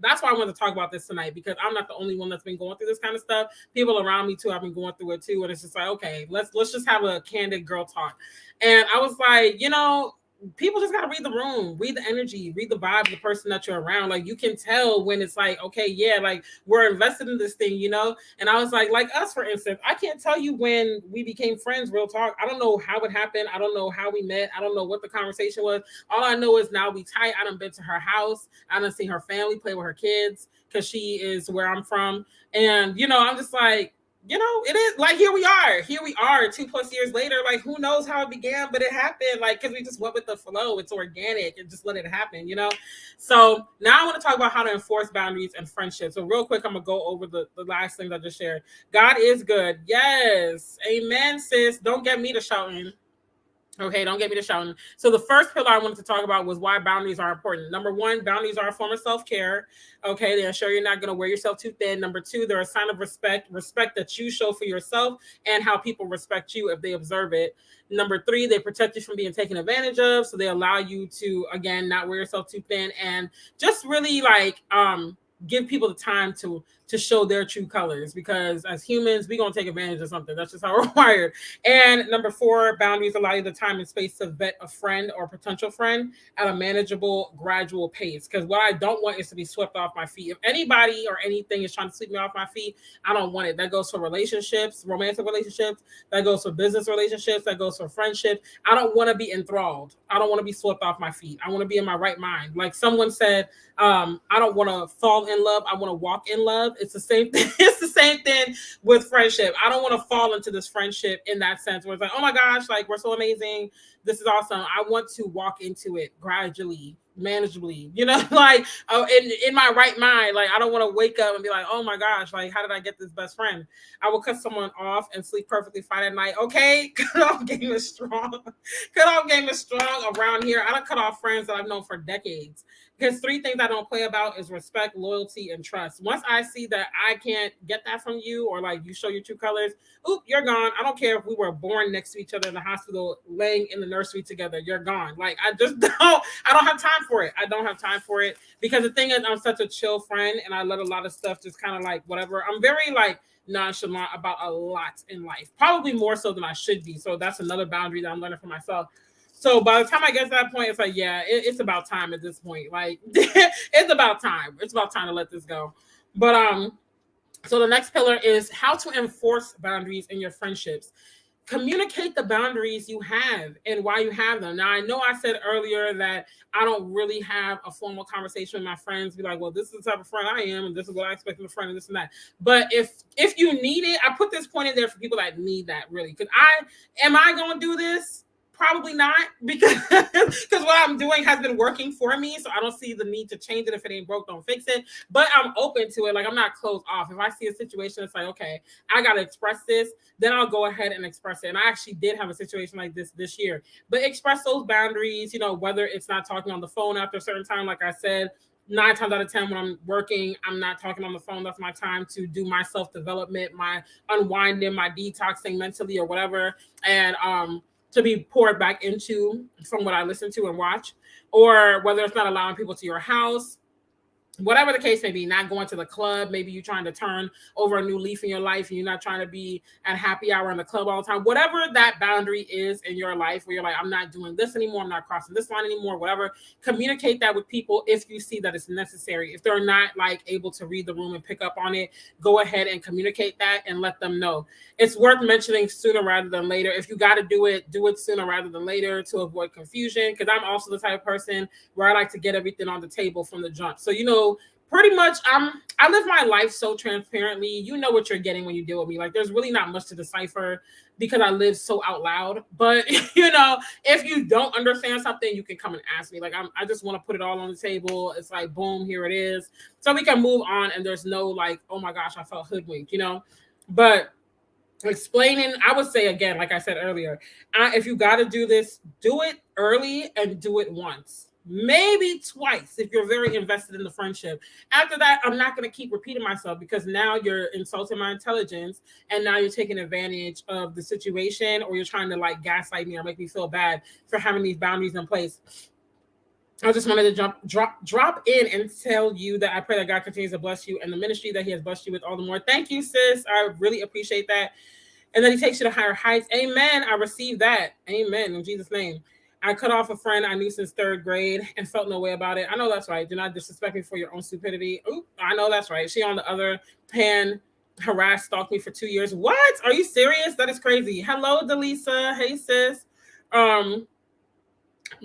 that's why I wanted to talk about this tonight because I'm not the only one that's been going through this kind of stuff. People around me too have been going through it too, and it's just like, okay, let's just have a candid girl talk. And I was like, you know, people just got to read the room, read the energy, read the vibe of the person that you're around. Like you can tell when it's like, okay, yeah, like we're invested in this thing, you know? And I was like us, for instance, I can't tell you when we became friends, real talk. I don't know how it happened. I don't know how we met. I don't know what the conversation was. All I know is now we tight. I done been to her house. I done seen her family, play with her kids because she is where I'm from. And, you know, I'm just like, you know, it is like here we are 2+ years later. Like who knows how it began, but it happened, like because we just went with the flow. It's organic and just let it happen, you know. So now I want to talk about how to enforce boundaries and friendships. So real quick, I'm gonna go over the last things I just shared. God is good. Yes, amen, sis. Don't get me to shouting. Okay, don't get me to shouting. So the first pillar I wanted to talk about was why boundaries are important. Number one, boundaries are a form of self-care. Okay, they ensure you're not going to wear yourself too thin. Number two, they're a sign of respect that you show for yourself and how people respect you if they observe it. Number three, they protect you from being taken advantage of. So they allow you to, again, not wear yourself too thin and just really like give people the time to show their true colors, because as humans, we're going to take advantage of something. That's just how we're wired. And number four, boundaries allow you the time and space to vet a friend or potential friend at a manageable, gradual pace. Because what I don't want is to be swept off my feet. If anybody or anything is trying to sweep me off my feet, I don't want it. That goes for relationships, romantic relationships. That goes for business relationships. That goes for friendships. I don't want to be enthralled. I don't want to be swept off my feet. I want to be in my right mind. Like someone said, I don't want to fall in love. I want to walk in love. it's the same thing. It's the same thing with friendship. I don't want to fall into this friendship in that sense where it's like, oh my gosh, like we're so amazing. This is awesome. I want to walk into it gradually, manageably, like in my right mind. Like I don't want to wake up and be like, oh my gosh, like how did I get this best friend? I will cut someone off and sleep perfectly fine at night. Okay, cutoff game is strong. Cutoff game is strong around here. I don't cut off friends that I've known for decades. Because 3 things I don't play about is respect, loyalty, and trust. Once I see that I can't get that from you, or like you show your true colors, oop, you're gone. I don't care if we were born next to each other in the hospital, laying in the nursery together. You're gone. Like I just don't. I don't have time for it. I don't have time for it because the thing is, I'm such a chill friend, and I let a lot of stuff just kind of like whatever. I'm very like nonchalant about a lot in life, probably more so than I should be. So that's another boundary that I'm learning for myself. So by the time I get to that point, it's like, yeah, it's about time at this point. Like it's about time. It's about time to let this go. But so the next pillar is how to enforce boundaries in your friendships. Communicate the boundaries you have and why you have them. Now, I know I said earlier that I don't really have a formal conversation with my friends, be like, well, this is the type of friend I am, and this is what I expect from a friend, and this and that. But if you need it, I put this point in there for people that need that really. Because am I going to do this? Probably not, because what I'm doing has been working for me. So I don't see the need to change it. If it ain't broke, don't fix it. But I'm open to it. Like I'm not closed off. If I see a situation, it's like, okay, I got to express this, then I'll go ahead and express it. And I actually did have a situation like this year. But express those boundaries, whether it's not talking on the phone after a certain time, like I said, 9 times out of 10 when I'm working, I'm not talking on the phone. That's my time to do my self-development, my unwinding, my detoxing mentally or whatever. And to be poured back into from what I listen to and watch, or whether it's not allowing people to your house, whatever the case may be, not going to the club. Maybe you're trying to turn over a new leaf in your life and you're not trying to be at happy hour in the club all the time. Whatever that boundary is in your life where you're like, I'm not doing this anymore. I'm not crossing this line anymore, whatever. Communicate that with people if you see that it's necessary. If they're not like able to read the room and pick up on it, go ahead and communicate that and let them know. It's worth mentioning sooner rather than later. If you got to do it sooner rather than later to avoid confusion. Because I'm also the type of person where I like to get everything on the table from the jump. So, pretty much I live my life so transparently. You know what you're getting when you deal with me. Like there's really not much to decipher because I live so out loud. But if you don't understand something, you can come and ask me. Like I just want to put it all on the table. It's like boom, here it is. So we can move on and there's no like, oh my gosh, I felt hoodwinked, But explaining, I would say again, like I said earlier, if you got to do this, do it early and do it once. Maybe twice if you're very invested in the friendship. After that, I'm not going to keep repeating myself because now you're insulting my intelligence and now you're taking advantage of the situation, or you're trying to like gaslight me or make me feel bad for having these boundaries in place. I just wanted to drop in and tell you that I pray that God continues to bless you and the ministry that he has blessed you with all the more. Thank you, sis. I really appreciate that. And then he takes you to higher heights. Amen. I received that. Amen. In Jesus' name. I cut off a friend I knew since 3rd grade and felt no way about it. I know that's right. Do not disrespect me for your own stupidity. Oop, I know that's right. She, on the other hand, harassed, stalked me for 2 years. What? Are you serious? That is crazy. Hello, Delisa. Hey, sis.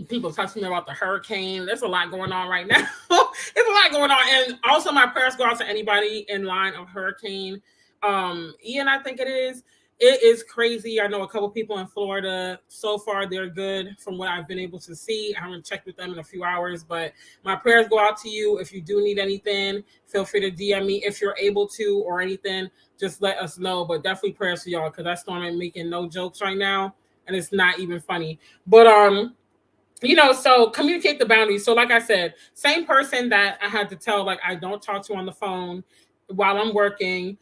People talk to me about the hurricane. There's a lot going on right now. There's a lot going on. And also my prayers go out to anybody in line of hurricane. Ian, I think it is. It is crazy. I know a couple people in Florida. So far, they're good from what I've been able to see. I haven't checked with them in a few hours, but my prayers go out to you. If you do need anything, feel free to DM me if you're able to, or anything. Just let us know. But definitely prayers for y'all, because that storm ain't making no jokes right now, and it's not even funny. But so communicate the boundaries. So like I said, same person that I had to tell, like, I don't talk to on the phone while I'm working.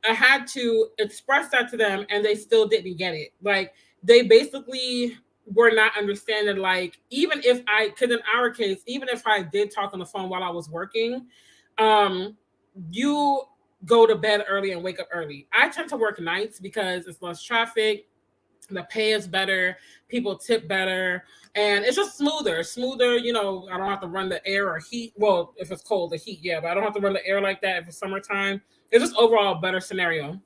I had to express that to them and they still didn't get it. Like they basically were not understanding, like, even if because in our case, even if I did talk on the phone while I was working, you go to bed early and wake up early. I tend to work nights because it's less traffic. The pay is better, people tip better, and it's just smoother. I don't have to run the air or heat. Well, if it's cold, the heat, yeah, but I don't have to run the air like that if it's summertime. It's just overall a better scenario.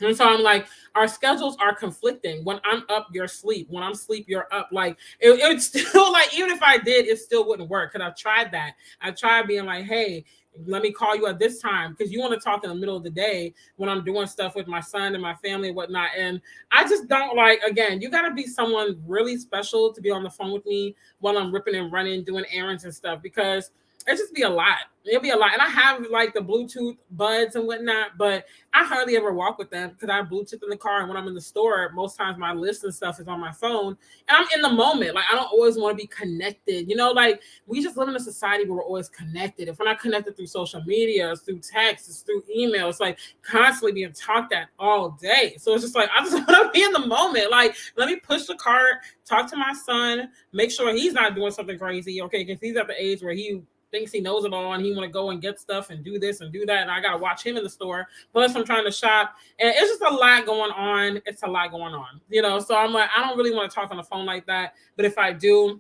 And so I'm like, our schedules are conflicting. When I'm up, you're asleep. When I'm asleep, you're up. Like it's still like, even if I did, it still wouldn't work. Cause I've tried that. I tried being like, hey, let me call you at this time. Cause you want to talk in the middle of the day when I'm doing stuff with my son and my family and whatnot. And I just don't like, again, you got to be someone really special to be on the phone with me while I'm ripping and running, doing errands and stuff, because it just be a lot. It'll be a lot. And I have like the Bluetooth buds and whatnot, but I hardly ever walk with them because I have Bluetooth in the car. And when I'm in the store, most times my list and stuff is on my phone. And I'm in the moment. Like, I don't always want to be connected. You know, like, we just live in a society where we're always connected. If we're not connected through social media, it's through text, it's through email, it's like constantly being talked at all day. So it's just like, I just want to be in the moment. Like, let me push the cart, talk to my son, make sure he's not doing something crazy. Okay, because he's at the age where he thinks he knows it all and he want to go and get stuff and do this and do that, and I gotta watch him in the store. Plus I'm trying to shop, and it's just a lot going on. It's a lot going on, you know. So I'm like, I don't really want to talk on the phone like that, but if I do,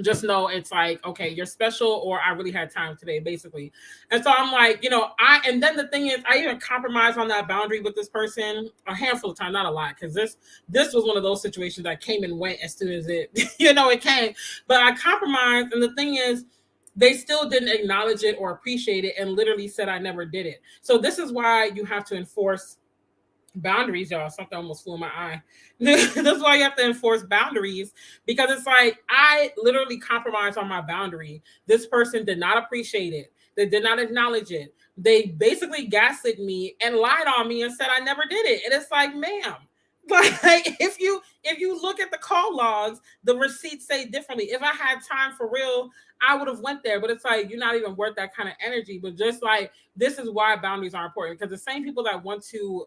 just know it's like, okay, you're special, or I really had time today, basically. And so I'm like, you know, and then the thing is, I even compromised on that boundary with this person a handful of times, not a lot, because this was one of those situations that came and went as soon as it, you know, it came. But I compromised, and the thing is, they still didn't acknowledge it or appreciate it, and literally said I never did it. So this is why you have to enforce boundaries, y'all. Something almost flew in my eye. That's why you have to enforce boundaries, because it's like, I literally compromised on my boundary. This person did not appreciate it. They did not acknowledge it. They basically gaslit me and lied on me and said I never did it. And it's like, ma'am, like, if you look at the call logs, the receipts say differently. If I had time for real, I would have went there. But it's like, you're not even worth that kind of energy. But just like, this is why boundaries are important, because the same people that want to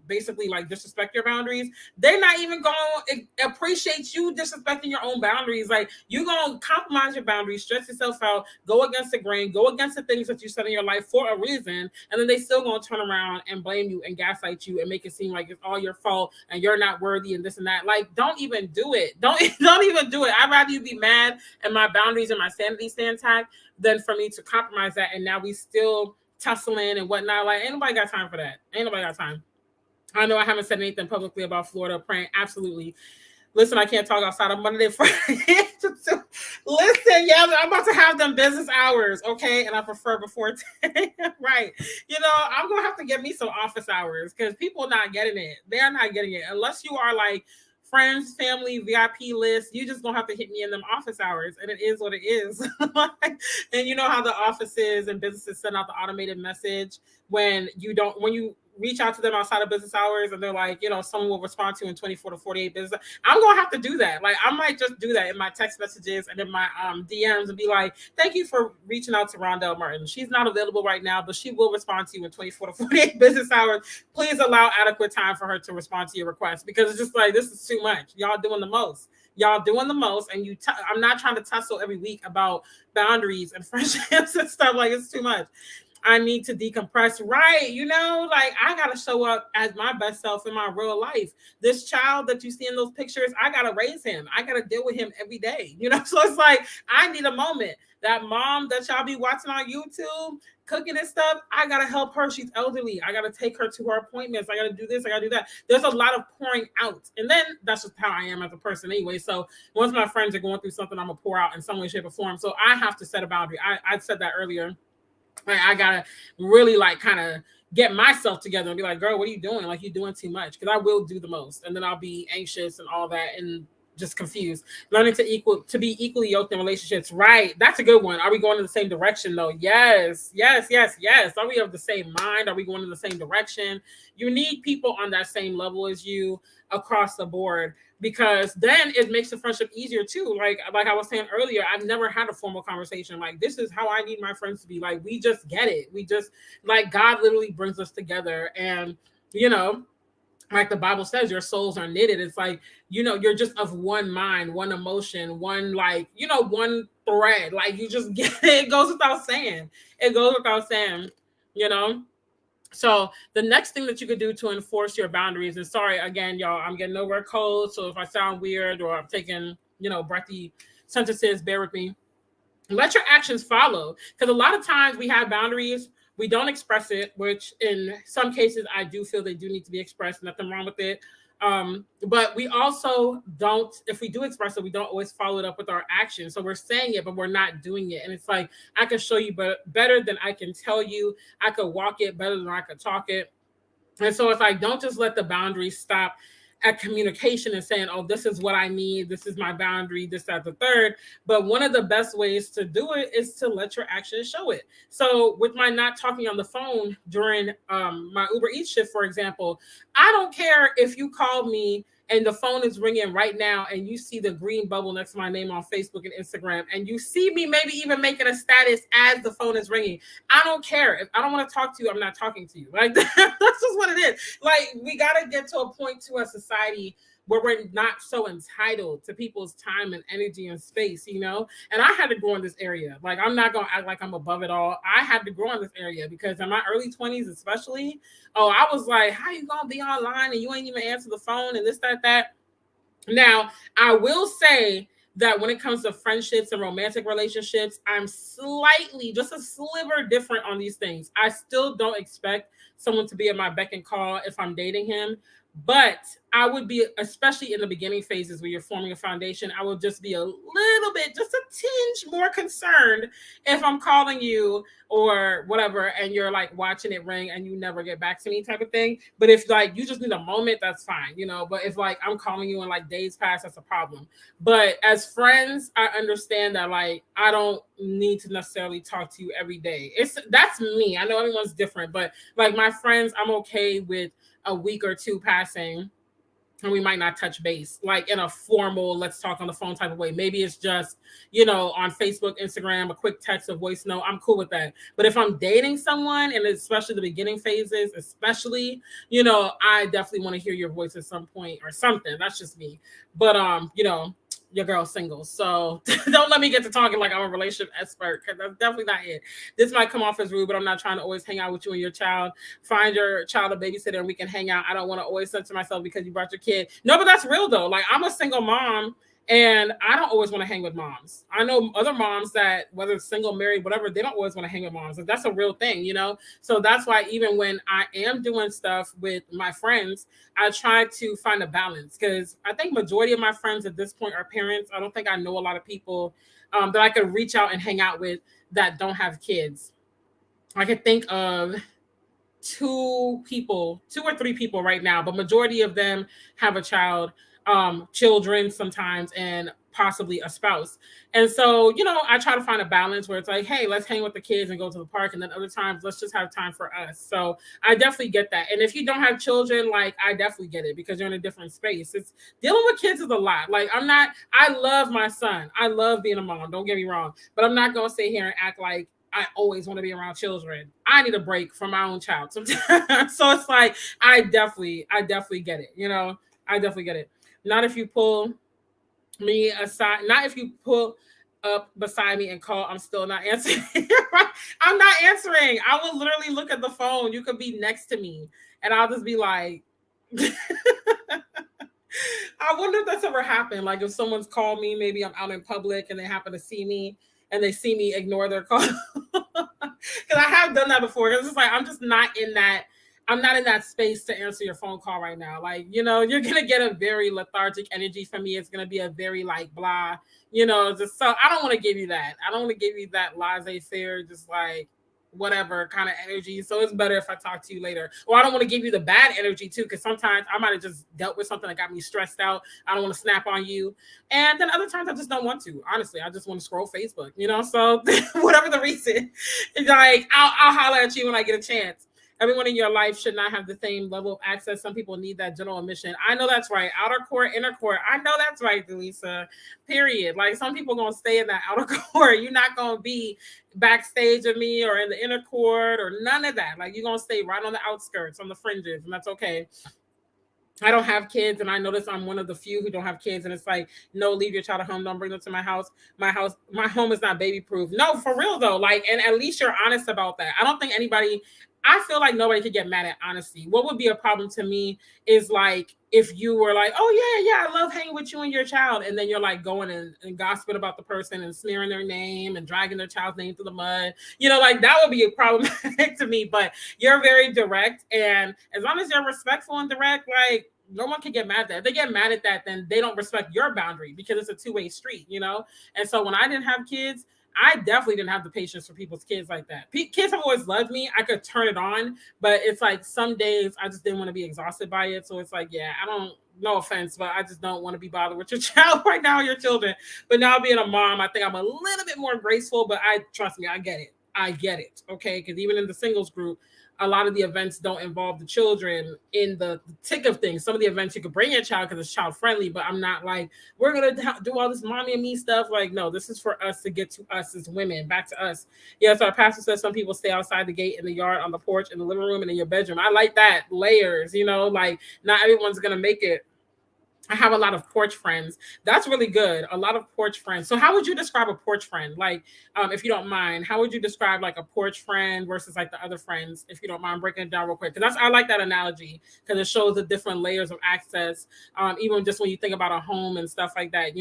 basically like disrespect your boundaries, they're not even going to appreciate you disrespecting your own boundaries. Like, you're going to compromise your boundaries, stress yourself out, go against the grain, go against the things that you said in your life for a reason, and then they still going to turn around and blame you and gaslight you and make it seem like it's all your fault and you're not worthy and this and that. Like, don't even do it. Don't even do it. I'd rather you be mad and my boundaries and my sanity stay intact than for me to compromise that, and now we still tussling and whatnot. Like, ain't nobody got time for that. Ain't nobody got time. I know I haven't said anything publicly about Florida praying. Absolutely. Listen, I can't talk outside of Monday and Friday. Listen, yeah, I'm about to have them business hours, okay? And I prefer before 10. Right. You know, I'm going to have to get me some office hours, because people are not getting it. They're not getting it. Unless you are like friends, family, VIP list, you just gonna have to hit me in them office hours, and it is what it is. And you know how the offices and businesses send out the automated message when you reach out to them outside of business hours, and they're like, you know, someone will respond to you in 24 to 48 business. I'm gonna have to do that. Like, I might just do that in my text messages and in my DMs and be like, thank you for reaching out to Rondelle Martin. She's not available right now, but she will respond to you in 24 to 48 business hours. Please allow adequate time for her to respond to your request, because it's just like, this is too much. Y'all doing the most. And I'm not trying to tussle every week about boundaries and friendships and stuff. Like, it's too much. I need to decompress, right? You know, like, I got to show up as my best self in my real life. This child that you see in those pictures, I got to raise him. I got to deal with him every day, you know? So it's like, I need a moment. That mom that y'all be watching on YouTube, cooking and stuff, I got to help her. She's elderly. I got to take her to her appointments. I got to do this. I got to do that. There's a lot of pouring out. And then that's just how I am as a person anyway. So once my friends are going through something, I'm going to pour out in some way, shape, or form. So I have to set a boundary. I said that earlier. Like, I gotta really like kind of get myself together and be like, girl, what are you doing? Like, you're doing too much. Because I will do the most, and then I'll be anxious and all that and just confused. Learning to be equally yoked in relationships. Right. That's a good one. Are we going in the same direction though? Yes. Are we of the same mind? Are we going in the same direction? You need people on that same level as you across the board, because then it makes the friendship easier too. Like I was saying earlier, I've never had a formal conversation like, this is how I need my friends to be. Like, we just get it. We just, like, God literally brings us together, and, you know, like the Bible says, your souls are knitted. It's like, you know, you're just of one mind, one emotion, one, like, you know, one thread. Like, you just get it. It goes without saying. You know. So the next thing that you could do to enforce your boundaries, and sorry, again, y'all, I'm getting nowhere cold. So if I sound weird or I'm taking, you know, breathy sentences, bear with me. Let your actions follow. Because a lot of times we have boundaries, We don't express it, which in some cases I do feel they do need to be expressed. Nothing wrong with it. But we also don't, if we do express it, we don't always follow it up with our action. So we're saying it, but we're not doing it. And it's like, I can show you better than I can tell you. I could walk it better than I could talk it. And so if I don't just let the boundaries stop at communication and saying, oh, this is what I need, this is my boundary, this, that, the third. But one of the best ways to do it is to let your actions show it. So with my not talking on the phone during my Uber Eats shift, for example, I don't care if you call me and the phone is ringing right now and you see the green bubble next to my name on Facebook and Instagram, and you see me maybe even making a status as the phone is ringing. I don't care. If I don't want to talk to you, I'm not talking to you. Like, that's just what it is. Like, we got to get to a point to a society where we're not so entitled to people's time and energy and space, you know? And I had to grow in this area. Like, I'm not going to act like I'm above it all. I had to grow in this area because in my early 20s, especially, I was like, how you going to be online and you ain't even answer the phone and this, that. Now, I will say that when it comes to friendships and romantic relationships, I'm slightly, just a sliver different on these things. I still don't expect someone to be at my beck and call if I'm dating him. But I would be, especially in the beginning phases where you're forming a foundation, I would just be a little bit, just a tinge more concerned if I'm calling you or whatever, and you're like watching it ring and you never get back to me type of thing. But if like you just need a moment, that's fine, you know. But if like I'm calling you and like days pass, that's a problem. But as friends, I understand that like I don't need to necessarily talk to you every day. That's me. I know everyone's different, but like my friends, I'm okay with a week or two passing and we might not touch base like in a formal let's talk on the phone type of way. Maybe it's just, you know, on Facebook, Instagram, a quick text, a voice note. I'm cool with that. But if I'm dating someone, and especially the beginning phases, especially, you know, I definitely want to hear your voice at some point or something. That's just me. But you know, your girl's single, so don't let me get to talking like I'm a relationship expert, because that's definitely not it. This might come off as rude, but I'm not trying to always hang out with you and your child. Find your child a babysitter and we can hang out. I don't want to always censor myself because you brought your kid. No, but that's real though. Like, I'm a single mom and I don't always want to hang with moms. I know other moms that, whether it's single, married, whatever, they don't always want to hang with moms. Like, that's a real thing, you know? So that's why even when I am doing stuff with my friends, I try to find a balance, because I think majority of my friends at this point are parents. I don't think I know a lot of people that I could reach out and hang out with that don't have kids. I could think of two or three people right now, but majority of them have a child, children sometimes, and possibly a spouse. And so, you know, I try to find a balance where it's like, hey, let's hang with the kids and go to the park. And then other times, let's just have time for us. So I definitely get that. And if you don't have children, like, I definitely get it, because you're in a different space. It's dealing with kids is a lot. Like, I love my son. I love being a mom. Don't get me wrong. But I'm not going to sit here and act like I always want to be around children. I need a break from my own child sometimes. So it's like, I definitely get it. You know, I definitely get it. Not if you pull me aside, not if you pull up beside me and call, I'm still not answering. I'm not answering. I will literally look at the phone. You could be next to me and I'll just be like, I wonder if that's ever happened. Like, if someone's called me, maybe I'm out in public and they happen to see me and they see me ignore their call. Because I have done that before. It's just like, I'm not in that space to answer your phone call right now. Like, you know, you're going to get a very lethargic energy from me. It's going to be a very like blah, you know, just so I don't want to give you that. I don't want to give you that laissez-faire, just like whatever kind of energy. So it's better if I talk to you later. Or I don't want to give you the bad energy too, because sometimes I might have just dealt with something that got me stressed out. I don't want to snap on you. And then other times I just don't want to. Honestly, I just want to scroll Facebook, you know? So whatever the reason, it's like I'll holler at you when I get a chance. Everyone in your life should not have the same level of access. Some people need that general admission. I know that's right. Outer court, inner court. I know that's right, Delisa. Period. Like, some people going to stay in that outer court. You're not going to be backstage of me or in the inner court or none of that. Like, you're going to stay right on the outskirts, on the fringes, and that's okay. I don't have kids, and I notice I'm one of the few who don't have kids, and it's like, no, leave your child at home. Don't bring them to my house. My home is not baby proof. No, for real though. Like, and at least you're honest about that. I don't think anybody I feel like nobody could get mad at honesty. What would be a problem to me is like if you were like, oh yeah, I love hanging with you and your child, and then you're like going and gossiping about the person and smearing their name and dragging their child's name through the mud. Like that would be a problematic to me. But you're very direct, and as long as you're respectful and direct, like no one can get mad at that. If they get mad at that, then they don't respect your boundary because it's a two-way street, And so when I didn't have kids, I definitely didn't have the patience for people's kids like that. Kids have always loved me. I could turn it on, but it's like some days I just didn't want to be exhausted by it. So it's like, yeah, I don't, no offense, but I just don't want to be bothered with your child right now, your children. But now being a mom, I think I'm a little bit more graceful, but trust me, I get it. Okay. Because even in the singles group, a lot of the events don't involve the children in the thick of things. Some of the events you could bring your child because it's child friendly, but I'm not like, we're going to do all this mommy and me stuff. Like, no, this is for us to get to us as women, back to us. Yeah, so our pastor says some people stay outside the gate, in the yard, on the porch, in the living room, and in your bedroom. I like that. Layers, like not everyone's going to make it. I have a lot of porch friends. That's really good. A lot of porch friends. So how would you describe a porch friend? Like, if you don't mind, how would you describe like a porch friend versus like the other friends? If you don't mind breaking it down real quick. Because I like that analogy because it shows the different layers of access. Even just when you think about a home and stuff like that,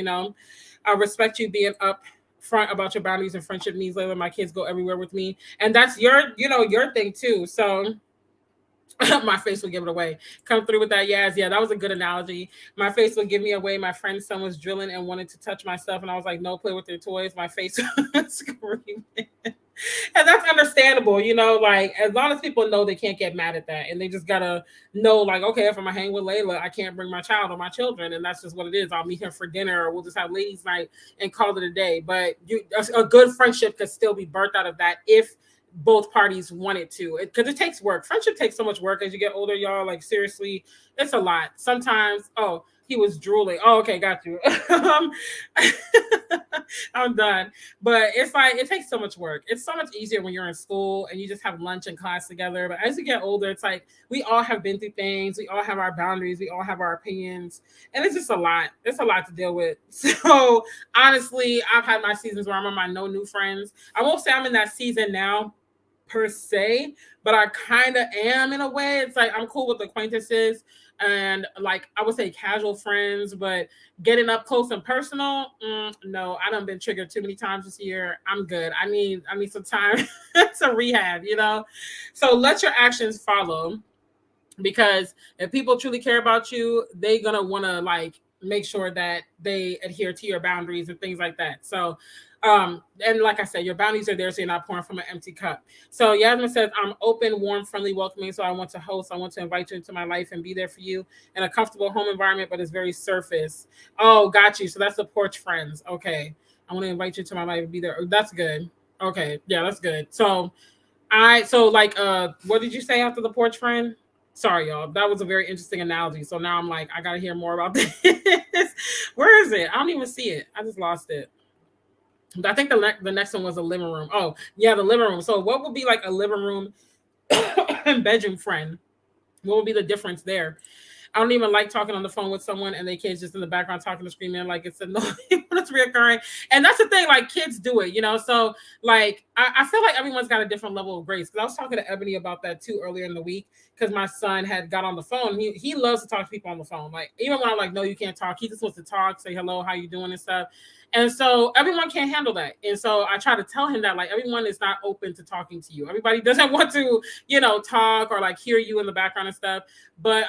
I respect you being up front about your boundaries and friendship needs. Later, my kids go everywhere with me. And that's your thing too. So my face will give it away. Come through with that. Yes. Yeah, that was a good analogy. My face will give me away. My friend's son was drilling and wanted to touch my stuff. And I was like, no, play with their toys. My face was screaming. And that's understandable, like as long as people know they can't get mad at that. And they just gotta know, like, okay, if I'm gonna hang with Layla, I can't bring my child or my children. And that's just what it is. I'll meet him for dinner or we'll just have ladies' night and call it a day. But a good friendship could still be birthed out of that if both parties want it to, because it takes work. Friendship takes so much work as you get older, y'all. Like seriously, it's a lot. Sometimes, he was drooling. Oh, okay, got you. I'm done. But it's like it takes so much work. It's so much easier when you're in school and you just have lunch and class together. But as you get older, it's like we all have been through things. We all have our boundaries. We all have our opinions, and it's just a lot. It's a lot to deal with. So honestly, I've had my seasons where I'm on my no new friends. I won't say I'm in that season now per se, but I kind of am in a way. It's like I'm cool with acquaintances and like I would say casual friends, but getting up close and personal, no, I done been triggered too many times this year. I'm good. I need some time to rehab, So let your actions follow, because if people truly care about you, they're gonna want to like make sure that they adhere to your boundaries and things like that. So and like I said, your boundaries are there so you're not pouring from an empty cup. So Yasmin says, I'm open, warm, friendly, welcoming. So I want to host. I want to invite you into my life and be there for you in a comfortable home environment, but it's very surface. Oh, got you. So that's the porch friends. Okay. I want to invite you to my life and be there. Oh, that's good. Okay. Yeah, that's good. So what did you say after the porch friend? Sorry, y'all. That was a very interesting analogy. So now I'm like, I got to hear more about this. Where is it? I don't even see it. I just lost it. I think the next one was a living room. Oh, yeah, the living room. So what would be like a living room and bedroom friend? What would be the difference there? I don't even like talking on the phone with someone and their kids just in the background talking and screaming like it's annoying when it's reoccurring. And that's the thing, like kids do it, So like I feel like everyone's got a different level of grace. Because I was talking to Ebony about that too earlier in the week because my son had got on the phone. He loves to talk to people on the phone. Like even when I'm like, no, you can't talk. He just wants to talk, say hello, how you doing and stuff. And so everyone can't handle that. And so I try to tell him that like everyone is not open to talking to you. Everybody doesn't want to, talk or like hear you in the background and stuff. But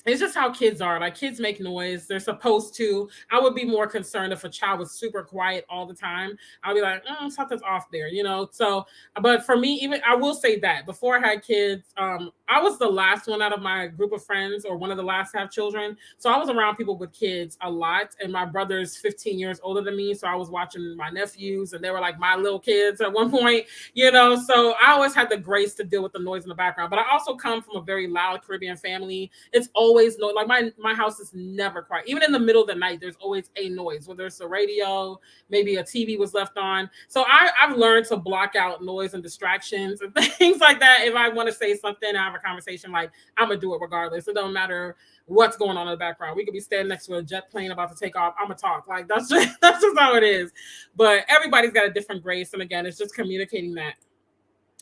it's just how kids are. Like kids make noise. They're supposed to. I would be more concerned if a child was super quiet all the time. I'll be like, something's off there, So, but for me, even I will say that before I had kids, I was the last one out of my group of friends, or one of the last to have children. So I was around people with kids a lot, and my brother's 15 years older than me. So I was watching my nephews, and they were like my little kids at one point, So I always had the grace to deal with the noise in the background. But I also come from a very loud Caribbean family. It's always noise. Like my house is never quiet. Even in the middle of the night, there's always a noise, whether it's a radio, maybe a TV was left on. So I've learned to block out noise and distractions and things like that. If I want to say something, I have a conversation, like I'm gonna do it regardless. It don't matter what's going on in the background. We could be standing next to a jet plane about to take off. I'm gonna talk. Like that's just how it is. But everybody's got a different grace. And again, it's just communicating that.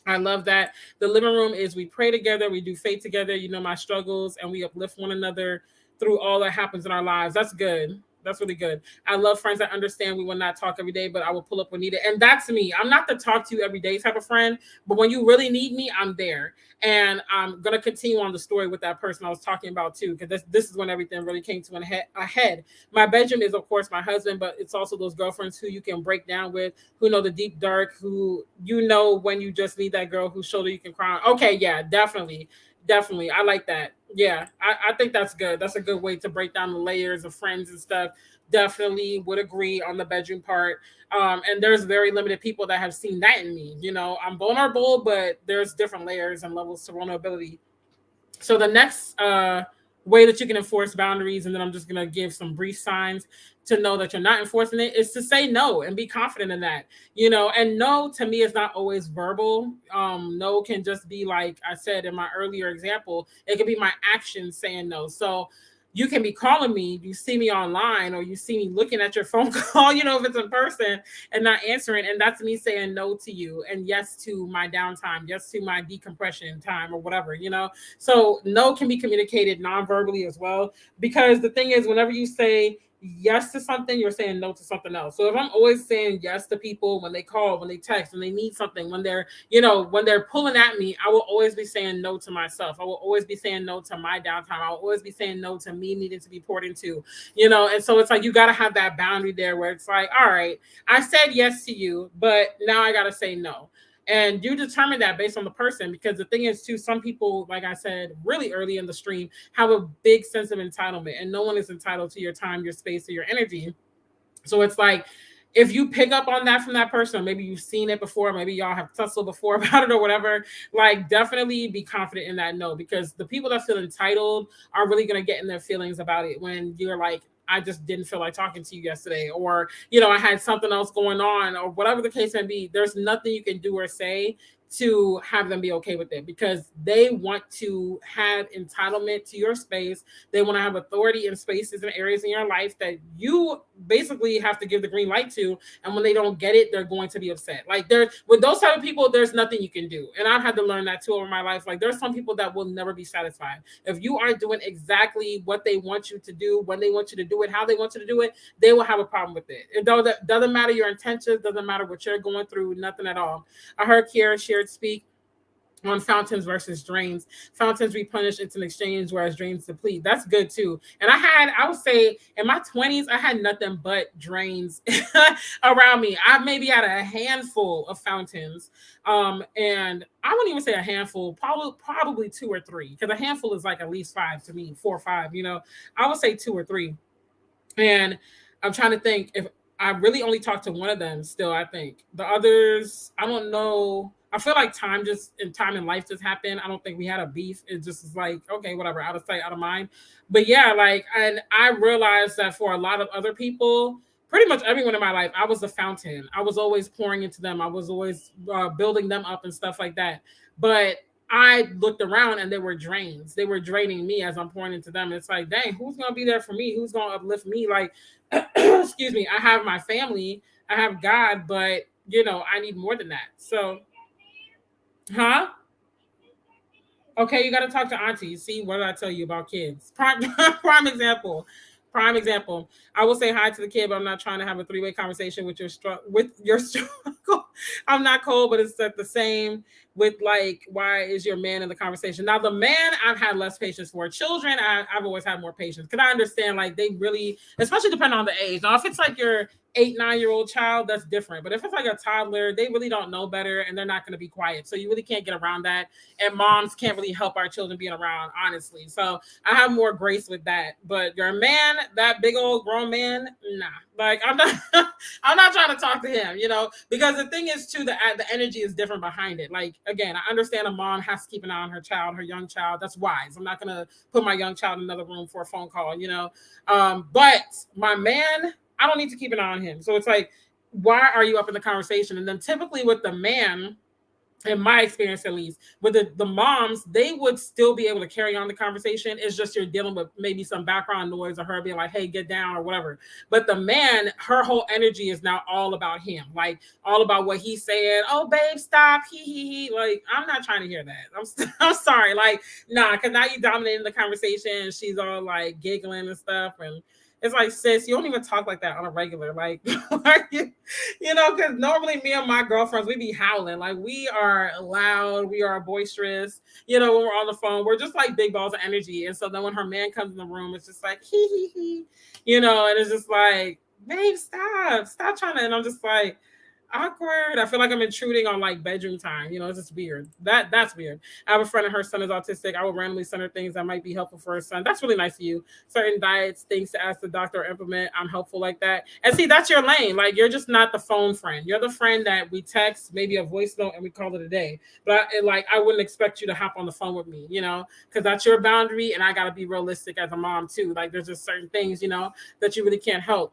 I love that. The living room is we pray together, we do faith together, you know, my struggles, and we uplift one another through all that happens in our lives. That's good. That's really good. I love friends that understand we will not talk every day, but I will pull up when needed. And that's me. I'm not the talk to you every day type of friend, but when you really need me, I'm there. And I'm going to continue on the story with that person I was talking about too, because this is when everything really came to a head. My bedroom is, of course, my husband, but it's also those girlfriends who you can break down with, who know the deep dark, who you know when you just need that girl whose shoulder you can cry on. Okay, yeah, definitely. Definitely. I like that. Yeah, I think that's good. That's a good way to break down the layers of friends and stuff. Definitely would agree on the bedroom part. And there's very limited people that have seen that in me. You know, I'm vulnerable, but there's different layers and levels to vulnerability. So the next way that you can enforce boundaries, and then I'm just going to give some brief signs to know that you're not enforcing it, is to say no and be confident in that. You know, and no to me is not always verbal. No can just be like I said in my earlier example, it could be my actions saying no. So you can be calling me, you see me online, or you see me looking at your phone call, you know, if it's in person and not answering. And that's me saying no to you and yes to my downtime, yes to my decompression time or whatever, you know. So no can be communicated non-verbally as well. Because the thing is, whenever you say yes to something, you're saying no to something else. So if I'm always saying yes to people when they call, when they text, when they need something, when they're, you know, when they're pulling at me, I will always be saying no to myself. I will always be saying no to my downtime. I will always be saying no to me needing to be poured into, you know. And so it's like you got to have that boundary there where it's like, all right, I said yes to you, but now I got to say no. And you determine that based on the person, because the thing is too, some people, like I said really early in the stream, have a big sense of entitlement, and no one is entitled to your time, your space, or your energy. So it's like, if you pick up on that from that person, or maybe you've seen it before, maybe y'all have tussled before about it or whatever, like definitely be confident in that no, because the people that feel entitled are really going to get in their feelings about it when you're like, I just didn't feel like talking to you yesterday, or, you know, I had something else going on, or whatever the case may be. There's nothing you can do or say to have them be okay with it, because they want to have entitlement to your space. They want to have authority in spaces and areas in your life that you basically have to give the green light to. And when they don't get it, they're going to be upset. Like, there, with those type of people, there's nothing you can do. And I've had to learn that too over my life. Like, there's some people that will never be satisfied. If you aren't doing exactly what they want you to do, when they want you to do it, how they want you to do it, they will have a problem with it. It doesn't matter your intentions, doesn't matter what you're going through, nothing at all. I heard Kiara shared speak on fountains versus drains. Fountains replenish, it's an exchange, whereas drains deplete. That's good too. And I would say in my 20s, I had nothing but drains around me. I maybe had a handful of fountains. And I wouldn't even say a handful, probably two or three, because a handful is like at least five to me, 4 or 5, you know. I would say two or three. And I'm trying to think if I really only talked to one of them still. I think the others, I don't know. I feel like time and life just happened. I don't think we had a beef. It just is like, okay, whatever, out of sight, out of mind. But yeah, like, and I realized that for a lot of other people, pretty much everyone in my life, I was a fountain. I was always pouring into them. I was always building them up and stuff like that. But I looked around and they were drains. They were draining me as I'm pouring into them. It's like, dang, who's gonna be there for me? Who's gonna uplift me? Like, excuse me, I have my family, I have God, but you know, I need more than that. So, huh? Okay, you got to talk to auntie. See, what did I tell you about kids? Prime example. Prime example. I will say hi to the kid, but I'm not trying to have a three-way conversation with your struggle. I'm not cold, but it's like the same with like, why is your man in the conversation? Now, the man I've had less patience for. Children, I've always had more patience, because I understand like they really, especially depending on the age. Now, if it's like your 8, 9-year-old child, that's different. But if it's like a toddler, they really don't know better and they're not going to be quiet. So you really can't get around that. And moms can't really help our children being around, honestly. So I have more grace with that. But your man, that big old grown man, nah. Like, I'm not I'm not trying to talk to him, you know, because the thing is too, the energy is different behind it. Like, again, I understand a mom has to keep an eye on her child, her young child. That's wise. I'm not gonna put my young child in another room for a phone call, you know. But my man, I don't need to keep an eye on him. So it's like, why are you up in the conversation? And then typically with the man, in my experience at least, with the moms, they would still be able to carry on the conversation. It's just you're dealing with maybe some background noise or her being like, hey, get down or whatever. But the man, her whole energy is now all about him, like all about what he's saying. Oh, babe, stop. He. Like, I'm not trying to hear that. I'm sorry. Like, nah, because now you dominating the conversation. She's all like giggling and stuff. And it's like, sis, you don't even talk like that on a regular. Like, because normally me and my girlfriends, we be howling. Like, we are loud, we are boisterous. When we're on the phone, we're just like big balls of energy. And so then when her man comes in the room, it's just like, hee. And it's just like, babe, stop trying to. And I'm just like, awkward. I feel like I'm intruding on like bedroom time. It's just weird. That's weird. I have a friend and her son is autistic. I will randomly send her things that might be helpful for her son. That's really nice of you. Certain diets, things to ask the doctor or implement. I'm helpful like that. And see, that's your lane. Like, you're just not the phone friend. You're the friend that we text, maybe a voice note, and we call it a day. But I wouldn't expect you to hop on the phone with me, because that's your boundary, and I got to be realistic as a mom too. Like, there's just certain things, that you really can't help.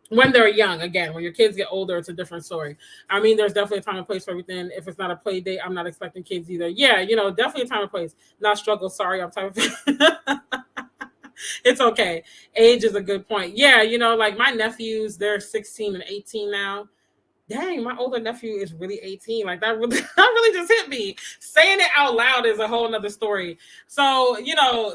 When they're young, again, when your kids get older, it's a different story. I mean, there's definitely a time and place for everything. If it's not a play date, I'm not expecting kids either. Yeah, definitely a time and place. Not struggle. Sorry, I'm type of. It's okay. Age is a good point. Yeah, like my nephews, they're 16 and 18 now. Dang, my older nephew is really 18. Like, that really, that really just hit me. Saying it out loud is a whole nother story. So,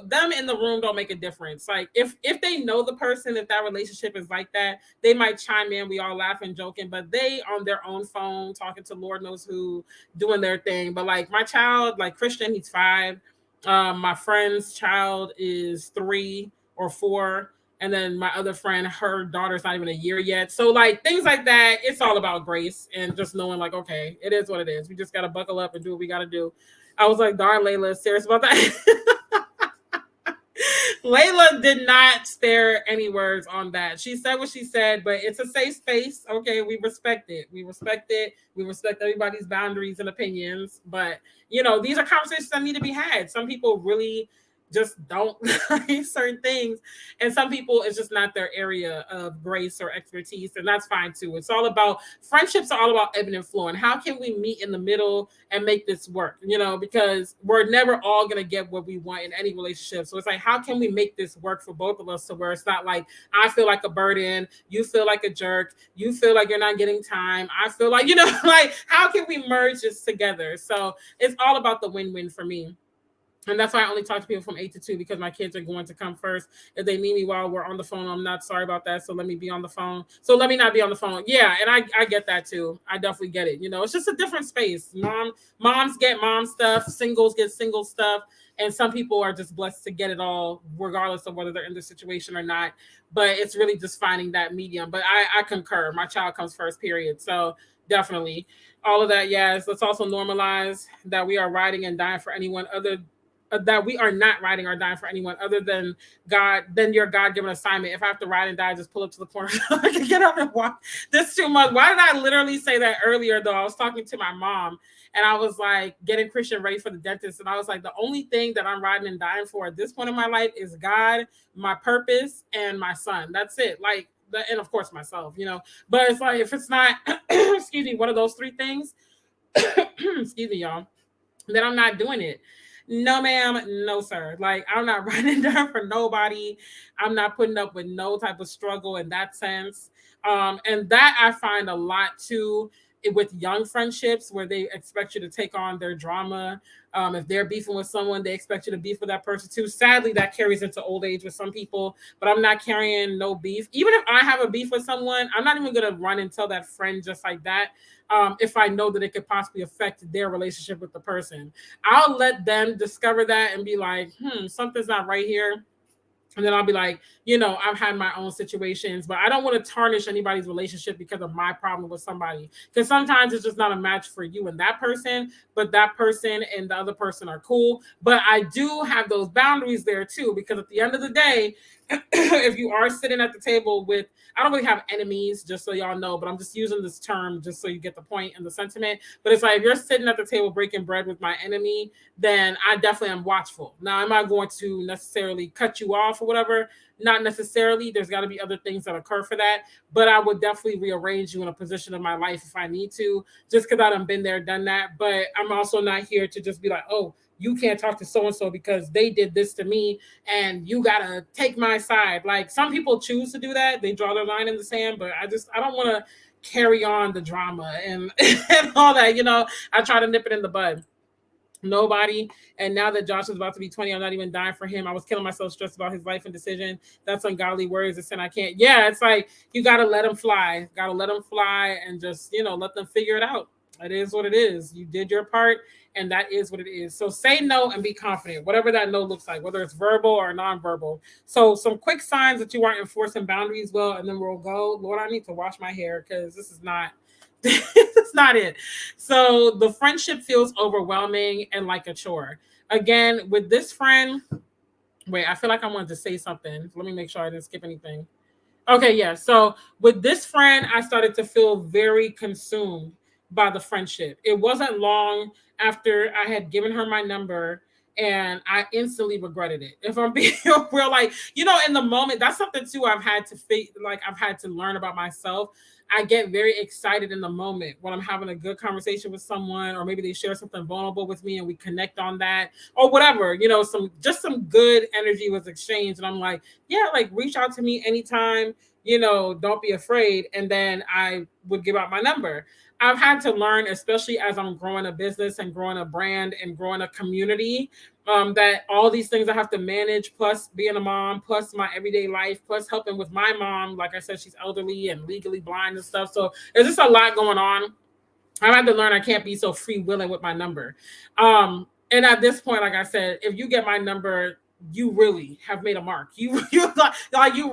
them in the room don't make a difference. Like, if they know the person, if that relationship is like that, they might chime in. We all laughing, joking, but they on their own phone, talking to Lord knows who, doing their thing. But like my child, like Christian, he's 5. My friend's child is 3 or 4. And then my other friend, her daughter's not even a year yet. So like things like that, it's all about grace and just knowing like, okay, it is what it is. We just got to buckle up and do what we got to do. I was like, darn, Layla is serious about that. Layla did not spare any words on that. She said what she said, but it's a safe space. Okay, we respect it. We respect it. We respect everybody's boundaries and opinions. But, these are conversations that need to be had. Some people really just don't like certain things, and some people, it's just not their area of grace or expertise, and that's fine too. It's all about, friendships are all about ebbing and flowing. How can we meet in the middle and make this work? Because we're never all going to get what we want in any relationship. So it's like, how can we make this work for both of us, to where it's not like I feel like a burden, you feel like a jerk, you feel like you're not getting time, I feel like, like, how can we merge this together? So it's all about the win-win for me. And that's why I only talk to people from 8 to 2, because my kids are going to come first. If they meet me while we're on the phone, I'm not sorry about that. So let me be on the phone. So let me not be on the phone. Yeah, and I get that too. I definitely get it. It's just a different space. Moms get mom stuff. Singles get single stuff. And some people are just blessed to get it all, regardless of whether they're in the situation or not. But it's really just finding that medium. But I concur. My child comes first, period. So definitely all of that. Yes. Let's also normalize that we are riding and dying for anyone other that we are not riding or dying for anyone other than God, than your God-given assignment. If I have to ride and die, just pull up to the corner. I can get out and walk. This too much. Why did I literally say that earlier though? I was talking to my mom and I was like getting Christian ready for the dentist. And I was like, the only thing that I'm riding and dying for at this point in my life is God, my purpose, and my son. That's it. Like, and of course myself, but it's like, if it's not, excuse me, one of those 3 things, excuse me, y'all, then I'm not doing it. No, ma'am. No, sir. Like, I'm not running down for nobody. I'm not putting up with no type of struggle in that sense. And that I find a lot too with young friendships, where they expect you to take on their drama. If they're beefing with someone, they expect you to beef with that person too. Sadly, that carries into old age with some people, but I'm not carrying no beef. Even if I have a beef with someone, I'm not even going to run and tell that friend just like that. If I know that it could possibly affect their relationship with the person, I'll let them discover that and be like, something's not right here. And then I'll be like, I've had my own situations, but I don't want to tarnish anybody's relationship because of my problem with somebody. Because sometimes it's just not a match for you and that person, but that person and the other person are cool. But I do have those boundaries there too, because at the end of the day, if you are sitting at the table with, I don't really have enemies, just so y'all know, but I'm just using this term just so you get the point and the sentiment. But it's like if you're sitting at the table breaking bread with my enemy, then I definitely am watchful. Now, am I going to necessarily cut you off or whatever? Not necessarily. There's got to be other things that occur for that. But I would definitely rearrange you in a position of my life if I need to, just because I done been there, done that. But I'm also not here to just be like, oh, you can't talk to so and so because they did this to me and you gotta take my side. Like some people choose to do that, they draw their line in the sand, but I don't want to carry on the drama and, and all that. I try to nip it in the bud. Nobody. And now that Josh is about to be 20, I'm not even dying for him. I was killing myself stressed about his life and decision. That's ungodly words. It's sin I can't. Yeah, it's like you gotta let them fly. Gotta let them fly and just let them figure it out. It is what it is. You did your part, and that is what it is. So say no and be confident, whatever that no looks like, whether it's verbal or nonverbal. So some quick signs that you aren't enforcing boundaries well, and then we'll go. Lord, I need to wash my hair because this is not that's not it. So the friendship feels overwhelming and like a chore. Again, with this friend, wait, I feel like I wanted to say something. Let me make sure I didn't skip anything. Okay, yeah. So with this friend, I started to feel very consumed by the friendship. It wasn't long after I had given her my number and I instantly regretted it. If I'm being real, like, in the moment, that's something too I've had to learn about myself. I get very excited in the moment when I'm having a good conversation with someone, or maybe they share something vulnerable with me and we connect on that, or whatever, some good energy was exchanged. And I'm like, yeah, like reach out to me anytime, don't be afraid. And then I would give out my number. I've had to learn, especially as I'm growing a business and growing a brand and growing a community, that all these things I have to manage, plus being a mom, plus my everyday life, plus helping with my mom. Like I said, she's elderly and legally blind and stuff. So there's just a lot going on. I've had to learn I can't be so freewheeling with my number. And at this point, like I said, if you get my number, you really have made a mark. You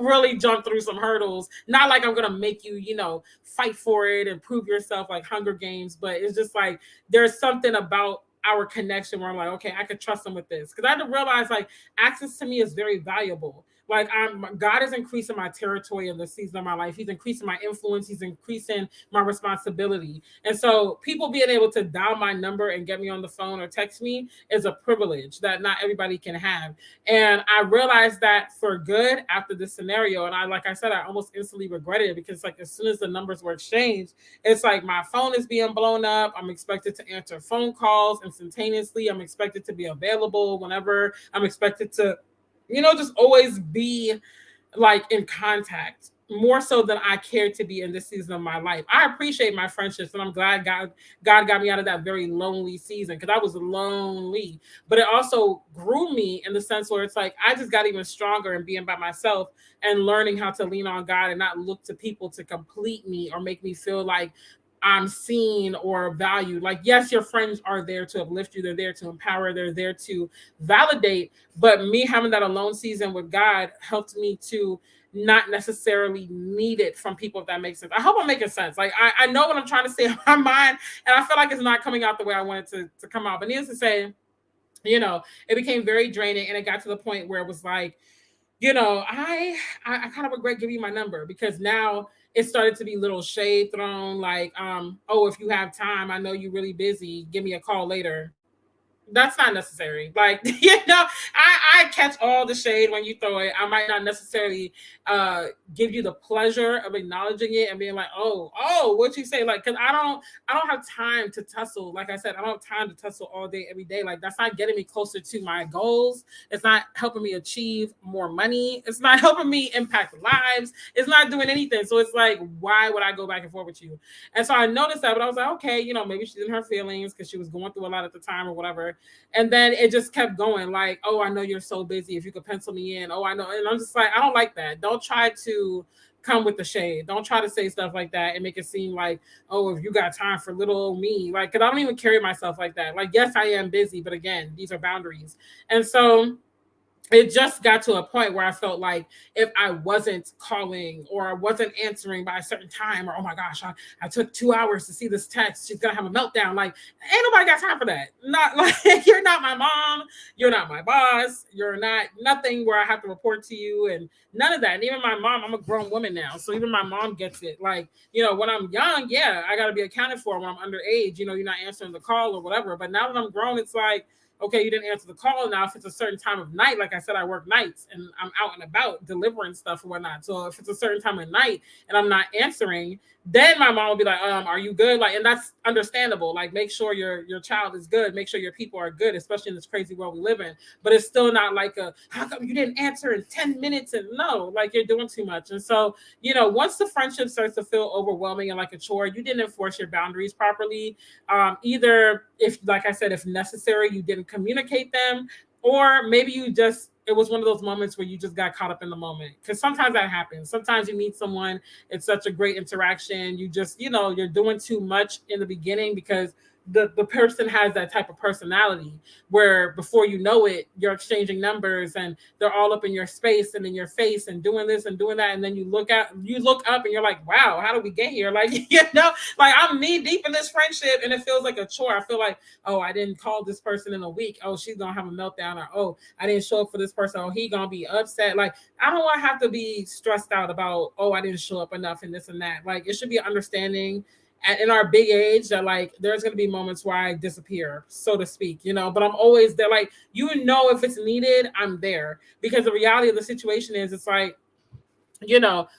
really jumped through some hurdles. Not like I'm gonna make you, fight for it and prove yourself like Hunger Games, but it's just like there's something about our connection where I'm like, okay, I could trust them with this. Because I had to realize like access to me is very valuable. Like God is increasing my territory in this season of my life. He's increasing my influence. He's increasing my responsibility. And so people being able to dial my number and get me on the phone or text me is a privilege that not everybody can have. And I realized that for good after this scenario. And like I said, I almost instantly regretted it because like as soon as the numbers were exchanged, it's like my phone is being blown up. I'm expected to answer phone calls instantaneously. I'm expected to be available whenever. I'm expected to just always be like in contact more so than I care to be in this season of my life. I appreciate my friendships and I'm glad God got me out of that very lonely season because I was lonely, but it also grew me in the sense where it's like I just got even stronger in being by myself and learning how to lean on God and not look to people to complete me or make me feel like I'm seen or valued. Like, yes, your friends are there to uplift you. They're there to empower. They're there to validate. But me having that alone season with God helped me to not necessarily need it from people, if that makes sense. I hope I'm making sense. Like, I know what I'm trying to say in my mind, and I feel like it's not coming out the way I want it to come out. But needless to say, it became very draining, and it got to the point where it was like, I kind of regret giving you my number because now it started to be little shade thrown like, oh, if you have time, I know you're really busy, give me a call later. That's not necessary. Like, I catch all the shade when you throw it. I might not necessarily give you the pleasure of acknowledging it and being like, oh, what you say? Like, because I don't have time to tussle. Like I said, I don't have time to tussle all day, every day. Like, that's not getting me closer to my goals. It's not helping me achieve more money. It's not helping me impact lives. It's not doing anything. So it's like, why would I go back and forth with you? And so I noticed that, but I was like, okay, maybe she's in her feelings because she was going through a lot at the time or whatever. And then it just kept going like, oh, I know you're so busy. If you could pencil me in. Oh, I know. And I'm just like, I don't like that. Don't try to come with the shade. Don't try to say stuff like that and make it seem like, oh, if you got time for little old me, like, because I don't even carry myself like that. Like, yes, I am busy, but again, these are boundaries. And so it just got to a point where I felt like if I wasn't calling or I wasn't answering by a certain time, or oh my gosh, I took 2 hours to see this text, she's gonna have a meltdown. Like, ain't nobody got time for that. Not like you're not my mom, you're not my boss, you're not nothing where I have to report to you and none of that. And even my mom, I'm a grown woman now, so even my mom gets it. Like, when I'm young, yeah, I gotta be accounted for. When I'm underage, you're not answering the call or whatever. But now that I'm grown, it's like, okay, you didn't answer the call. Now, if it's a certain time of night, like I said, I work nights and I'm out and about delivering stuff and whatnot. So if it's a certain time of night and I'm not answering, then my mom will be like, are you good? Like, and that's understandable. Like, make sure your child is good. Make sure your people are good, especially in this crazy world we live in. But it's still not like how come you didn't answer in 10 minutes? And no, like you're doing too much. And so, once the friendship starts to feel overwhelming and like a chore, you didn't enforce your boundaries properly. Either if, like I said, if necessary, you didn't communicate them, or maybe it was one of those moments where you just got caught up in the moment. Because sometimes that happens. Sometimes you meet someone, it's such a great interaction. You just, you're doing too much in the beginning because the person has that type of personality where before you know it, you're exchanging numbers and they're all up in your space and in your face and doing this and doing that. And then you look up and you're like, wow, how did we get here? Like, like I'm knee deep in this friendship and it feels like a chore. I feel like, oh, I didn't call this person in a week. Oh, she's going to have a meltdown. Or, oh, I didn't show up for this person. Oh, he going to be upset. Like, I don't want to have to be stressed out about, oh, I didn't show up enough and this and that. Like, it should be understanding in our big age that like there's going to be moments where I disappear, so to speak, but I'm always there. Like, if it's needed, I'm there, because the reality of the situation is it's like,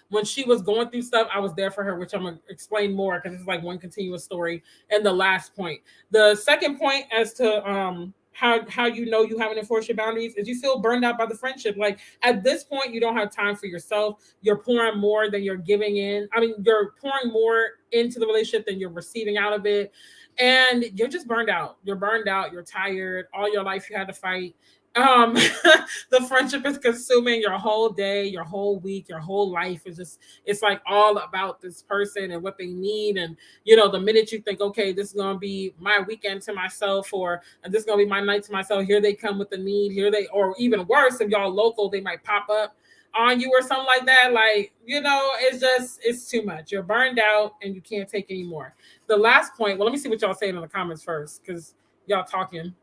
when she was going through stuff, I was there for her, which I'm going to explain more because it's like one continuous story. And the last point, the second point as to how you haven't enforced your boundaries is you feel burned out by the friendship. Like, at this point, you don't have time for yourself. You're pouring more than you're giving in. I mean, you're pouring more into the relationship than you're receiving out of it. And you're just burned out. You're burned out. You're tired. All your life you had to fight. The friendship is consuming your whole day, your whole week, your whole life. It's like all about this person and what they need. And the minute you think, okay, this is gonna be my weekend to myself, or this is gonna be my night to myself, here they come with the need. Or even worse, if y'all local, they might pop up on you or something like that. Like, it's too much. You're burned out and you can't take anymore. The last point, well, let me see what y'all saying in the comments first, because y'all talking.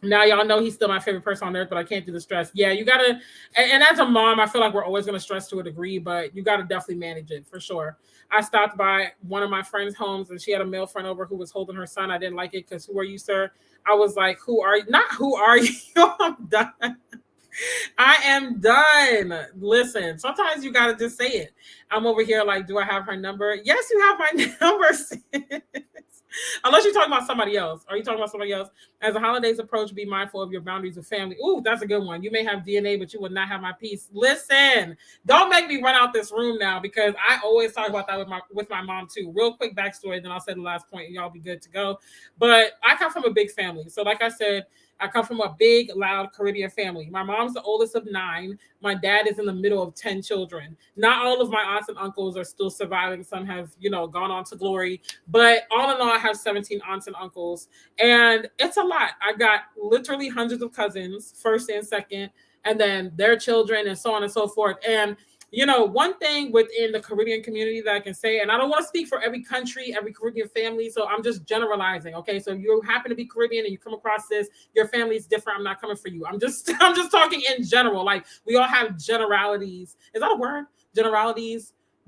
Now y'all know he's still my favorite person on earth, but I can't do the stress. Yeah, you gotta, and as a mom, I feel like we're always gonna stress to a degree, but you gotta definitely manage it for sure. I stopped by one of my friend's homes and she had a male friend over who was holding her son. I didn't like it because who are you, sir? I was like, who are you? Not who are you? I'm done. I am done. Listen, sometimes you gotta just say it. I'm over here like, do I have her number? Yes, you have my number. Unless you're talking about somebody else. Are you talking about somebody else? As the holidays approach, be mindful of your boundaries with family. Ooh, that's a good one. You may have DNA, but you will not have my peace. Listen, don't make me run out this room now, because I always talk about that with my mom too. Real quick backstory, then I'll say the last point and y'all be good to go. But I come from a big family. So like I said, I come from a big, loud Caribbean family. My mom's the oldest of 9. My dad is in the middle of 10 children. Not all of my aunts and uncles are still surviving. Some have, gone on to glory. But all in all, I have 17 aunts and uncles. And it's a lot. I got literally hundreds of cousins, first and second, and then their children and so on and so forth. And one thing within the Caribbean community that I can say, and I don't want to speak for every country, every Caribbean family, so I'm just generalizing. Okay, so if you happen to be Caribbean and you come across this, your family is different. I'm not coming for you. I'm just talking in general. Like, we all have generalities. Is that a word?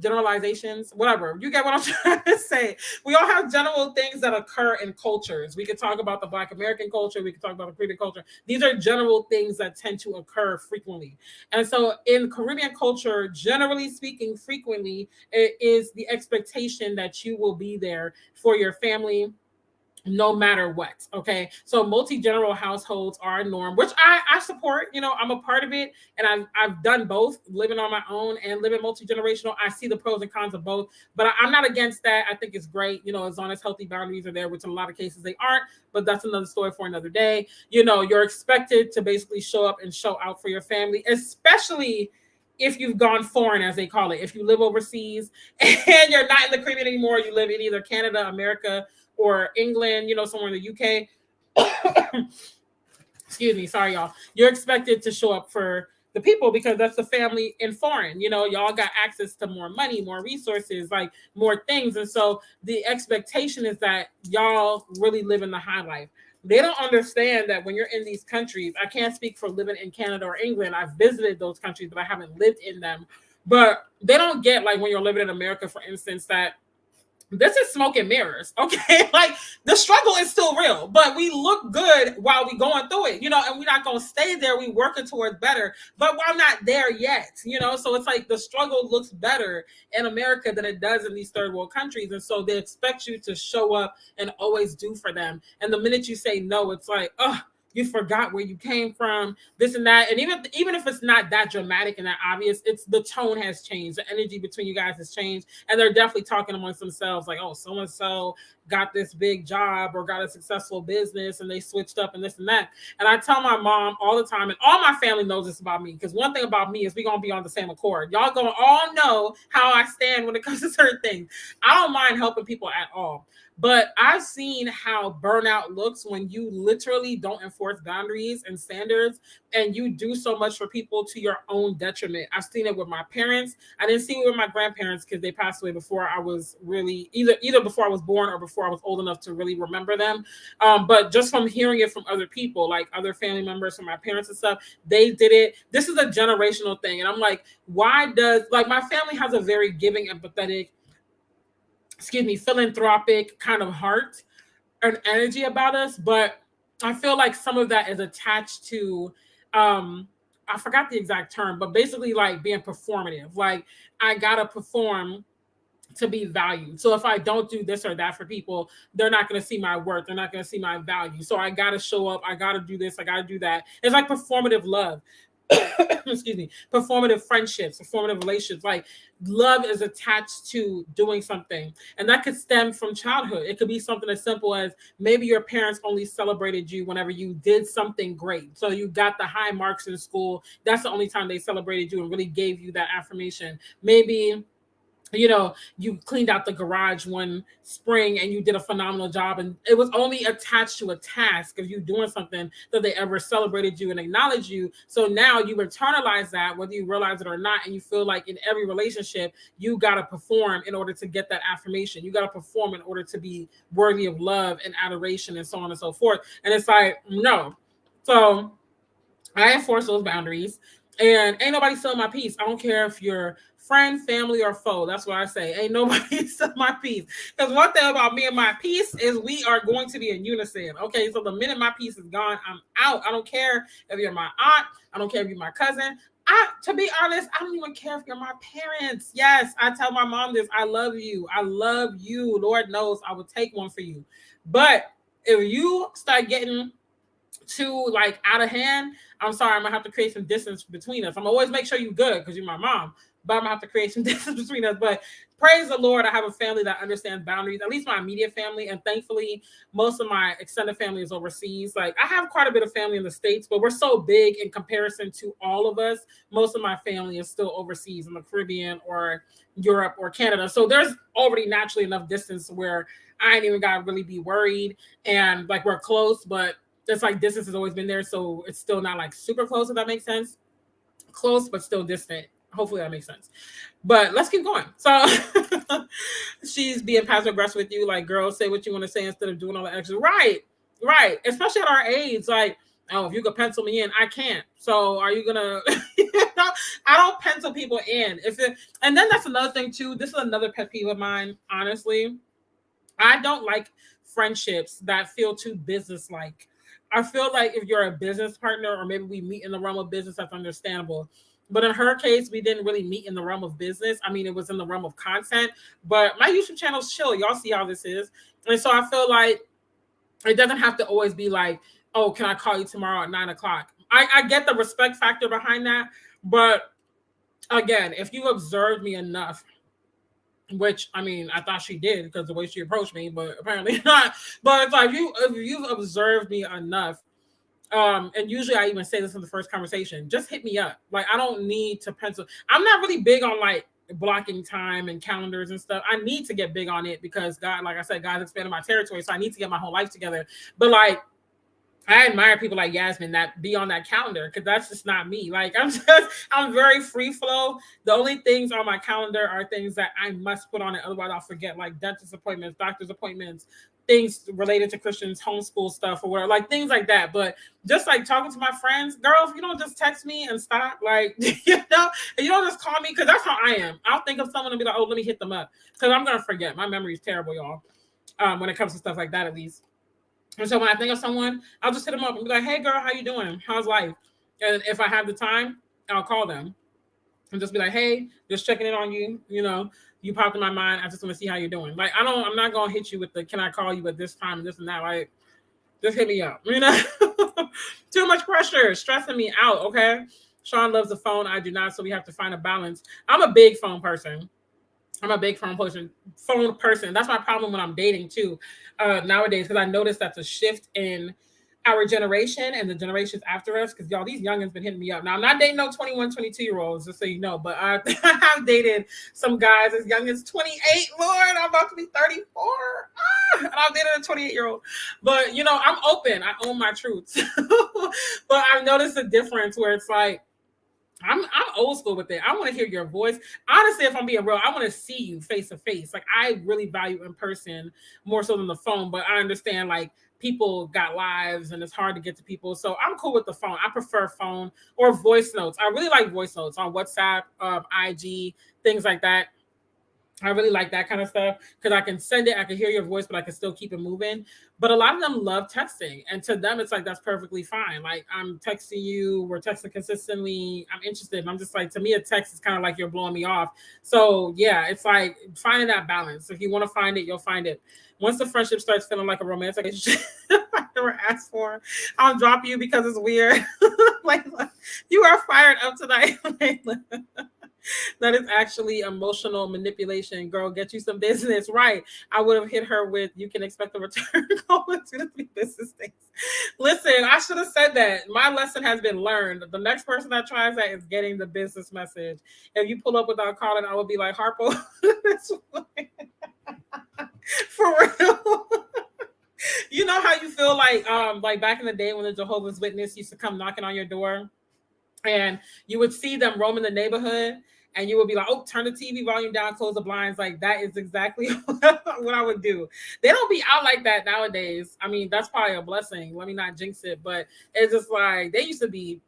Generalizations, whatever. You get what I'm trying to say. We all have general things that occur in cultures. We could talk about the Black American culture. We could talk about the Caribbean culture. These are general things that tend to occur frequently. And so in Caribbean culture, generally speaking, frequently, it is the expectation that you will be there for your family no matter what. Okay, so multi-general households are a norm, which I support. I'm a part of it, and I've done both, living on my own and living multi-generational. I see the pros and cons of both, but I'm not against that. I think it's great, as long as healthy boundaries are there, which in a lot of cases they aren't, but that's another story for another day. You're expected to basically show up and show out for your family, especially if you've gone foreign, as they call it. If you live overseas and you're not in the Caribbean anymore, you live in either Canada, America, or England, somewhere in the UK. excuse me, sorry y'all, you're expected to show up for the people because that's the family in foreign. Y'all got access to more money, more resources, like more things. And so the expectation is that y'all really live in the high life. They don't understand that when you're in these countries, I can't speak for living in Canada or England. I've visited those countries, but I haven't lived in them. But they don't get, like, when you're living in America, for instance, that this is smoke and mirrors, okay? Like, the struggle is still real, but we look good while we going through it, and we're not going to stay there. We working towards better, but we're not there yet, so it's like the struggle looks better in America than it does in these third world countries. And so they expect you to show up and always do for them. And the minute you say no, it's like, oh, you forgot where you came from, this and that. And even if it's not that dramatic and that obvious, it's the tone has changed. The energy between you guys has changed. And they're definitely talking amongst themselves like, oh, so-and-so got this big job or got a successful business and they switched up and this and that. And I tell my mom all the time, and all my family knows this about me, because one thing about me is we're going to be on the same accord. Y'all going to all know how I stand when it comes to certain things. I don't mind helping people at all. But I've seen how burnout looks when you literally don't enforce boundaries and standards, and you do so much for people to your own detriment. I've seen it with my parents. I didn't see it with my grandparents because they passed away before I was really either before I was born or before I was old enough to really remember them. But just from hearing it from other people, like other family members from my parents and stuff, they did it. This is a generational thing. And I'm like, why does, like, my family has a very giving, empathetic, philanthropic kind of heart and energy about us. But I feel like some of that is attached to, I forgot the exact term, but basically like being performative. Like, I gotta perform to be valued. So if I don't do this or that for people, they're not going to see my worth. They're not going to see my value. So I got to show up. I got to do this. I got to do that. It's like performative love. Performative friendships, performative relationships. Like, love is attached to doing something. And that could stem from childhood. It could be something as simple as maybe your parents only celebrated you whenever you did something great. So you got the high marks in school. That's the only time they celebrated you and really gave you that affirmation. Maybe you cleaned out the garage one spring and you did a phenomenal job, and it was only attached to a task of you doing something that they ever celebrated you and acknowledged you. So now you internalize that, whether you realize it or not, and you feel like in every relationship you got to perform in order to get that affirmation. You got to perform in order to be worthy of love and adoration and so on and so forth. And it's like, no. So I enforce those boundaries, and ain't nobody stealing my peace. I don't care if you're friend, family, or foe. That's what I say. Ain't nobody stealing my peace. Because one thing about me and my peace is we are going to be in unison. Okay, so the minute my peace is gone, I'm out. I don't care if you're my aunt. I don't care if you're my cousin. To be honest, I don't even care if you're my parents. Yes, I tell my mom this. I love you. I love you. Lord knows I would take one for you. But if you start getting too like out of hand, I'm sorry, I'm gonna have to create some distance between us. I'm gonna always make sure you're good because you're my mom, but I'm gonna have to create some distance between us. But praise the Lord, I have a family that understands boundaries, at least my immediate family. And thankfully, most of my extended family is overseas. Like, I have quite a bit of family in the States, but we're so big in comparison to all of us. Most of my family is still overseas in the Caribbean or Europe or Canada. So there's already naturally enough distance where I ain't even gotta really be worried. And like, we're close, but it's like distance has always been there. So it's still not like super close, if that makes sense. Close, but still distant. Hopefully that makes sense. But let's keep going. So she's being passive aggressive with you. Like, girl, say what you want to say instead of doing all the extra. Right. Especially at our age. Like, oh, if you could pencil me in, I can't. So are you gonna I don't pencil people in. And then that's another thing too. This is another pet peeve of mine, honestly. I don't like friendships that feel too business-like. I feel like if you're a business partner, or maybe we meet in the realm of business, that's understandable. But in her case, we didn't really meet in the realm of business. I mean, it was in the realm of content. But my YouTube channel's chill. Y'all see how this is. And so I feel like it doesn't have to always be like, oh, can I call you tomorrow at 9:00? I get the respect factor behind that. But again, if you observed me enough, which, I mean, I thought she did because the way she approached me, but apparently not. But it's like, if you've observed me enough, and usually I even say this in the first conversation, just hit me up. Like, I don't need to pencil. I'm not really big on like blocking time and calendars and stuff. I need to get big on it because God, like I said, God's expanding my territory. So I need to get my whole life together. But like, I admire people like Yasmin that be on that calendar because that's just not me. Like I'm very free flow. The only things on my calendar are things that I must put on it, otherwise I'll forget, like dentist appointments, doctor's appointments, things related to Christians, homeschool stuff or whatever, like things like that. But just like talking to my friends, girl, if you don't just text me and stop, like you know, and you don't just call me because that's how I am. I'll think of someone and be like, oh, let me hit them up because I'm gonna forget. My memory is terrible, y'all. When it comes to stuff like that, at least. And so when I think of someone, I'll just hit them up and be like, hey, girl, how you doing? How's life? And if I have the time, I'll call them and just be like, hey, just checking in on you. You know, you popped in my mind. I just want to see how you're doing. Like, I'm not going to hit you with the, can I call you at this time and this and that? Like, just hit me up. You know, too much pressure, stressing me out. Okay. Sean loves the phone. I do not. So we have to find a balance. I'm a big phone person. I'm a big phone person. That's my problem when I'm dating too, nowadays, because I noticed that's a shift in our generation and the generations after us. Because y'all, these youngins been hitting me up. Now I'm not dating no 21, 22-year-olds, just so you know, but I have dated some guys as young as 28. Lord, I'm about to be 34. And I've dated a 28-year-old. But you know, I'm open. I own my truths. But I've noticed a difference where it's like, I'm old school with it. I want to hear your voice. Honestly, if I'm being real, I want to see you face to face. Like I really value in person more so than the phone, but I understand like people got lives and it's hard to get to people. So I'm cool with the phone. I prefer phone or voice notes. I really like voice notes on WhatsApp, IG, things like that. I really like that kind of stuff because I can send it, I can hear your voice, but I can still keep it moving. But a lot of them love texting, and to them, it's like that's perfectly fine. Like I'm texting you, we're texting consistently. I'm interested. And I'm just like, to me, a text is kind of like you're blowing me off. So yeah, it's like finding that balance. If you want to find it, you'll find it. Once the friendship starts feeling like a romantic relationship, I never asked for, I'll drop you because it's weird. Like you are fired up tonight. That is actually emotional manipulation. Girl, get you some business. Right. I would have hit her with, you can expect a return call in 2 to 3 business days. Listen, I should have said that. My lesson has been learned. The next person that tries that is getting the business message. If you pull up without calling, I would be like, Harpo, for real. You know how you feel like back in the day when the Jehovah's Witness used to come knocking on your door and you would see them roaming the neighborhood and you would be like, oh, turn the TV volume down, close the blinds. Like that is exactly what I would do. They don't be out like that nowadays. I mean, that's probably a blessing. Let me not jinx it, but it's just like they used to be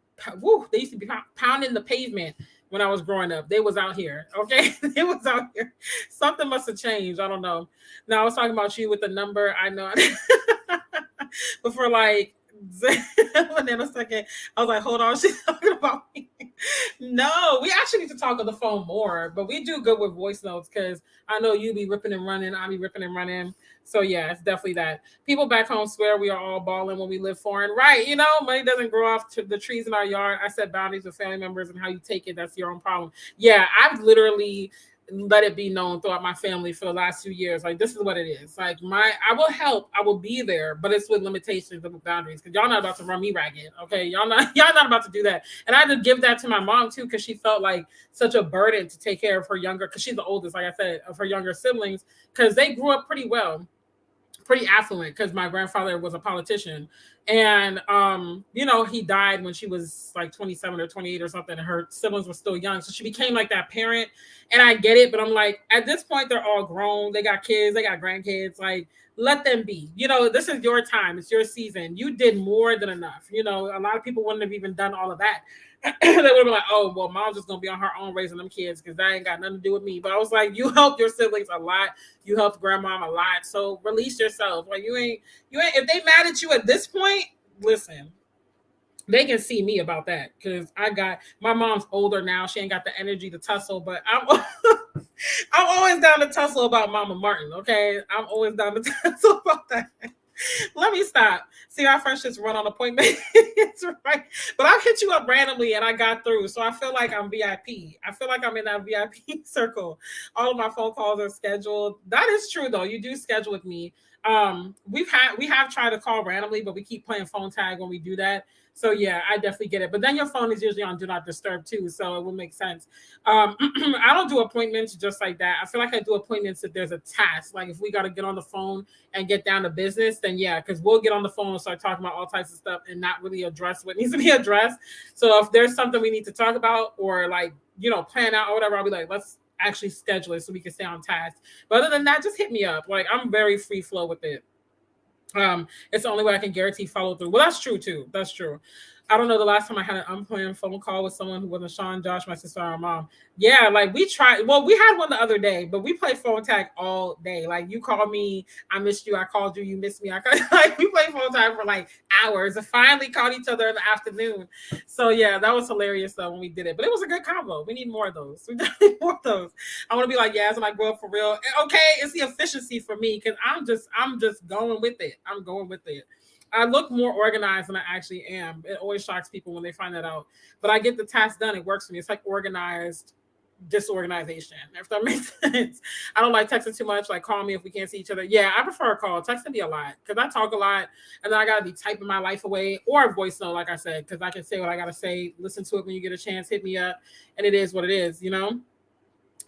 pounding the pavement when I was growing up. They was out here. Okay. They was out here. Something must have changed. I don't know. Now I was talking about you with the number. I know. But for like, and then a second, I was like, hold on, she's talking about me. No, we actually need to talk on the phone more, but we do good with voice notes because I know you be ripping and running, I be ripping and running. So yeah, it's definitely that. People back home swear we are all balling when we live foreign. Right, you know, money doesn't grow off to the trees in our yard. I set boundaries with family members and how you take it, that's your own problem. Yeah, I've literally let it be known throughout my family for the last few years. Like, this is what it is. Like, I will help, I will be there, but it's with limitations and with boundaries. Because y'all not about to run me ragged. Okay. Y'all not about to do that. And I had to give that to my mom too, because she felt like such a burden to take care of her younger, because she's the oldest, like I said, of her younger siblings, because they grew up pretty well, pretty affluent, because my grandfather was a politician. And you know, he died when she was like 27 or 28 or something, and her siblings were still young, so she became like that parent. And I get it, but I'm like, at this point they're all grown, they got kids, they got grandkids, like let them be. You know, this is your time, it's your season, you did more than enough. You know, a lot of people wouldn't have even done all of that. They would have been like, oh, well, mom's just gonna be on her own raising them kids because that ain't got nothing to do with me. But I was like, you helped your siblings a lot, you helped grandmom a lot, so release yourself. Like, you ain't if they mad at you at this point, listen, they can see me about that, because I got, my mom's older now, she ain't got the energy to tussle, but I'm I'm always down to tussle about Mama Martin. Okay, I'm always down to tussle about that. Let me stop. See, our friendships run on appointment. It's right. But I've hit you up randomly and I got through. So I feel like I'm VIP. I feel like I'm in that VIP circle. All of my phone calls are scheduled. That is true though. You do schedule with me. We have tried to call randomly, but we keep playing phone tag when we do that. So yeah, I definitely get it. But then your phone is usually on do not disturb too, so it will make sense. I don't do appointments just like that. I feel like I do appointments if there's a task. Like if we got to get on the phone and get down to business, then yeah, because we'll get on the phone and start talking about all types of stuff and not really address what needs to be addressed. So if there's something we need to talk about or like, plan out or whatever, I'll be like, let's actually schedule it so we can stay on task. But other than that, just hit me up. Like I'm very free flow with it. It's the only way I can guarantee follow through. Well, that's true too. That's true. I don't know the last time I had an unplanned phone call with someone who wasn't Sean, Josh, my sister, or mom. Yeah, like we tried. Well, we had one the other day, but we play phone tag all day. Like you called me, I missed you. I called you, you missed me. Like we played phone tag for like hours. And finally called each other in the afternoon. So yeah, that was hilarious though when we did it. But it was a good combo. We need more of those. We definitely need more of those. I want to be like, yeah, when I grow up for real. Okay, it's the efficiency for me because I'm just going with it. I'm going with it. I look more organized than I actually am. It always shocks people when they find that out. But I get the task done. It works for me. It's like organized disorganization, if that makes sense. I don't like texting too much. Like call me if we can't see each other. Yeah, I prefer a call. Texting me a lot because I talk a lot and then I gotta be typing my life away or a voice note, like I said, because I can say what I gotta say. Listen to it when you get a chance. Hit me up, and it is what it is.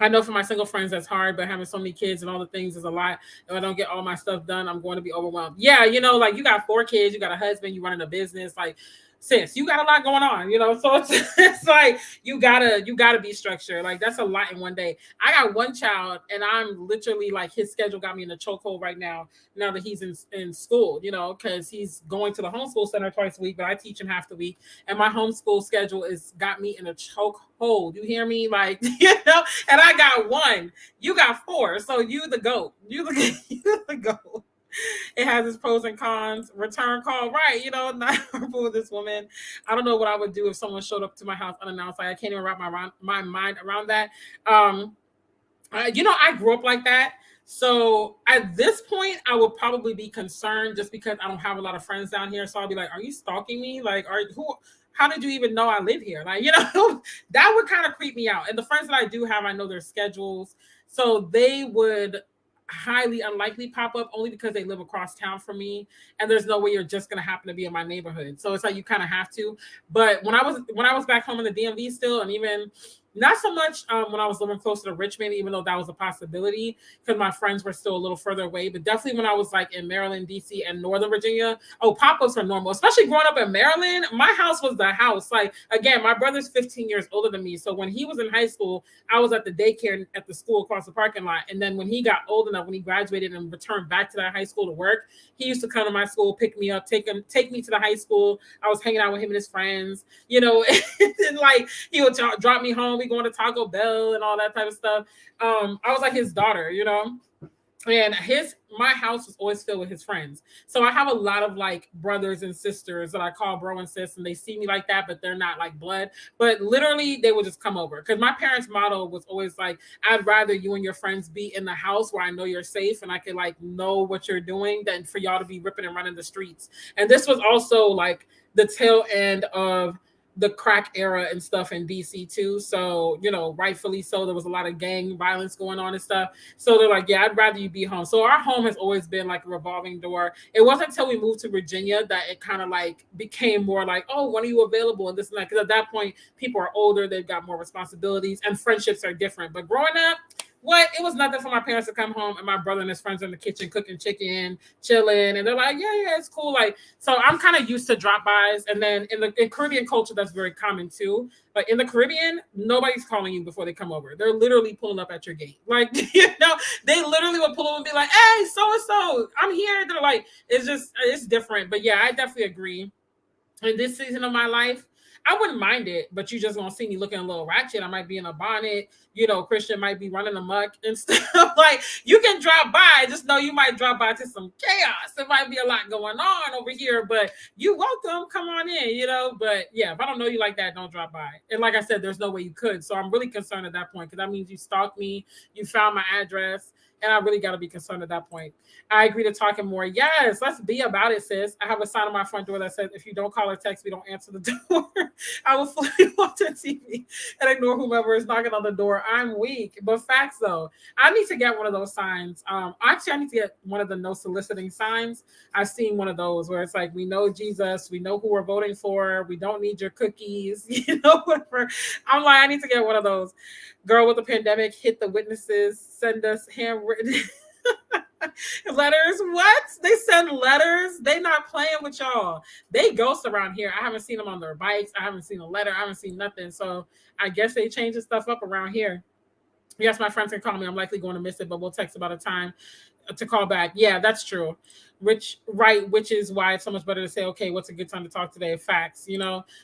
I know for my single friends that's hard, but having so many kids and all the things is a lot. If I don't get all my stuff done, I'm going to be overwhelmed. Yeah, like you got 4 kids, you got a husband, you running a business, like sis, you got a lot going on, So it's like you gotta be structured. Like that's a lot in one day. I got one child, and I'm literally like his schedule got me in a chokehold right now. Now that he's in school, because he's going to the homeschool center twice a week, but I teach him half the week, and my homeschool schedule is got me in a chokehold. You hear me? Like and I got 1, you got 4, so you the goat. You the goat. It has its pros and cons. Return call, right? Not for this woman. I don't know what I would do if someone showed up to my house unannounced. Like I can't even wrap my mind around that. I grew up like that. So at this point, I would probably be concerned just because I don't have a lot of friends down here. So I'll be like, "Are you stalking me? Like, how did you even know I live here?" Like, that would kind of creep me out. And the friends that I do have, I know their schedules, so they would highly unlikely pop up only because they live across town from me, and there's no way you're just gonna happen to be in my neighborhood. So it's like you kind of have to. But when I was back home in the DMV still, and even not so much when I was living closer to Richmond, even though that was a possibility because my friends were still a little further away. But definitely when I was like in Maryland, DC, and Northern Virginia, pop-ups are normal. Especially growing up in Maryland, my house was the house. Like, again, my brother's 15 years older than me. So when he was in high school, I was at the daycare at the school across the parking lot. And then when he got old enough, when he graduated and returned back to that high school to work, he used to come to my school, pick me up, take me to the high school. I was hanging out with him and his friends, and like he would drop me home. We going to Taco Bell and all that type of stuff. I was like his daughter, and my house was always filled with his friends. So I have a lot of like brothers and sisters that I call bro and sis, and they see me like that, but they're not like blood. But literally they would just come over because my parents' motto was always like, I'd rather you and your friends be in the house where I know you're safe and I can like know what you're doing than for y'all to be ripping and running the streets. And this was also like the tail end of the crack era and stuff in DC too. So, rightfully so, there was a lot of gang violence going on and stuff. So they're like, yeah, I'd rather you be home. So our home has always been like a revolving door. It wasn't until we moved to Virginia that it kind of like became more like, oh, when are you available? And this and that. Because at that point, people are older, they've got more responsibilities and friendships are different. But growing up, it was nothing for my parents to come home and my brother and his friends in the kitchen cooking chicken, chilling, and they're like, yeah, it's cool. Like, so I'm kind of used to drop-bys. And then in Caribbean culture, that's very common too. But in the Caribbean, nobody's calling you before they come over. They're literally pulling up at your gate. Like, they literally would pull up and be like, hey, so-and-so, I'm here. They're like, it's different. But yeah, I definitely agree. In this season of my life, I wouldn't mind it, but you just gonna see me looking a little ratchet. I might be in a bonnet, Christian might be running amok and stuff. Like, you can drop by, just know you might drop by to some chaos. There might be a lot going on over here, but you welcome, come on in, But yeah, if I don't know you like that, don't drop by. And like I said, there's no way you could. So I'm really concerned at that point because that means you stalked me, you found my address. And I really got to be concerned at that point. I agree to talking more. Yes, let's be about it, sis. I have a sign on my front door that says, if you don't call or text, we don't answer the door. I will fully watch the TV and ignore whomever is knocking on the door. I'm weak. But facts, though, I need to get one of those signs. Actually, I need to get one of the no soliciting signs. I've seen one of those where it's like, we know Jesus, we know who we're voting for, we don't need your cookies, whatever. I'm like, I need to get one of those. Girl, with the pandemic, hit the witnesses, send us handwritten letters. What? They send letters? They not playing with y'all. They ghost around here. I haven't seen them on their bikes. I haven't seen a letter. I haven't seen nothing. So I guess they changing stuff up around here. Yes, my friends can call me. I'm likely going to miss it, but we'll text about a time to call back. Yeah, that's true. Which is why it's so much better to say, okay, what's a good time to talk today? Facts,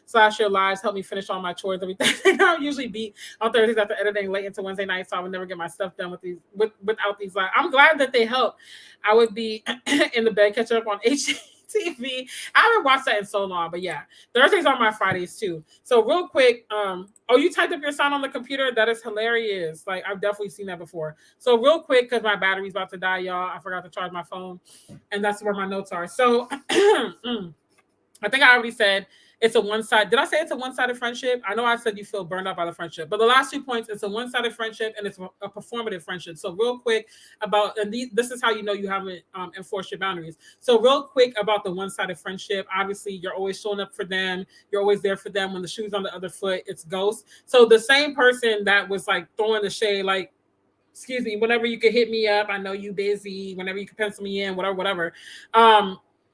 slash your lives, help me finish all my chores, everything. I don't usually be on Thursdays after editing late into Wednesday night, so I would never get my stuff done without these lives. I'm glad that they help. I would be in the bed catching up on HTV. I haven't watched that in so long, but yeah, Thursdays are my Fridays too. So real quick, you typed up your sign on the computer? That is hilarious. Like, I've definitely seen that before. So real quick, because my battery's about to die, y'all, I forgot to charge my phone, and that's where my notes are. So I think I already said it's a one-sided. Did I say it's a one-sided friendship? I know I said you feel burned out by the friendship, but the last 2 points, it's a one-sided friendship and it's a performative friendship. So real quick this is how you know you haven't enforced your boundaries. So real quick about the one-sided friendship. Obviously, you're always showing up for them. You're always there for them. When the shoe's on the other foot, it's ghost. So the same person that was like throwing the shade, like, excuse me, whenever you could hit me up, I know you busy, whenever you could pencil me in, whatever.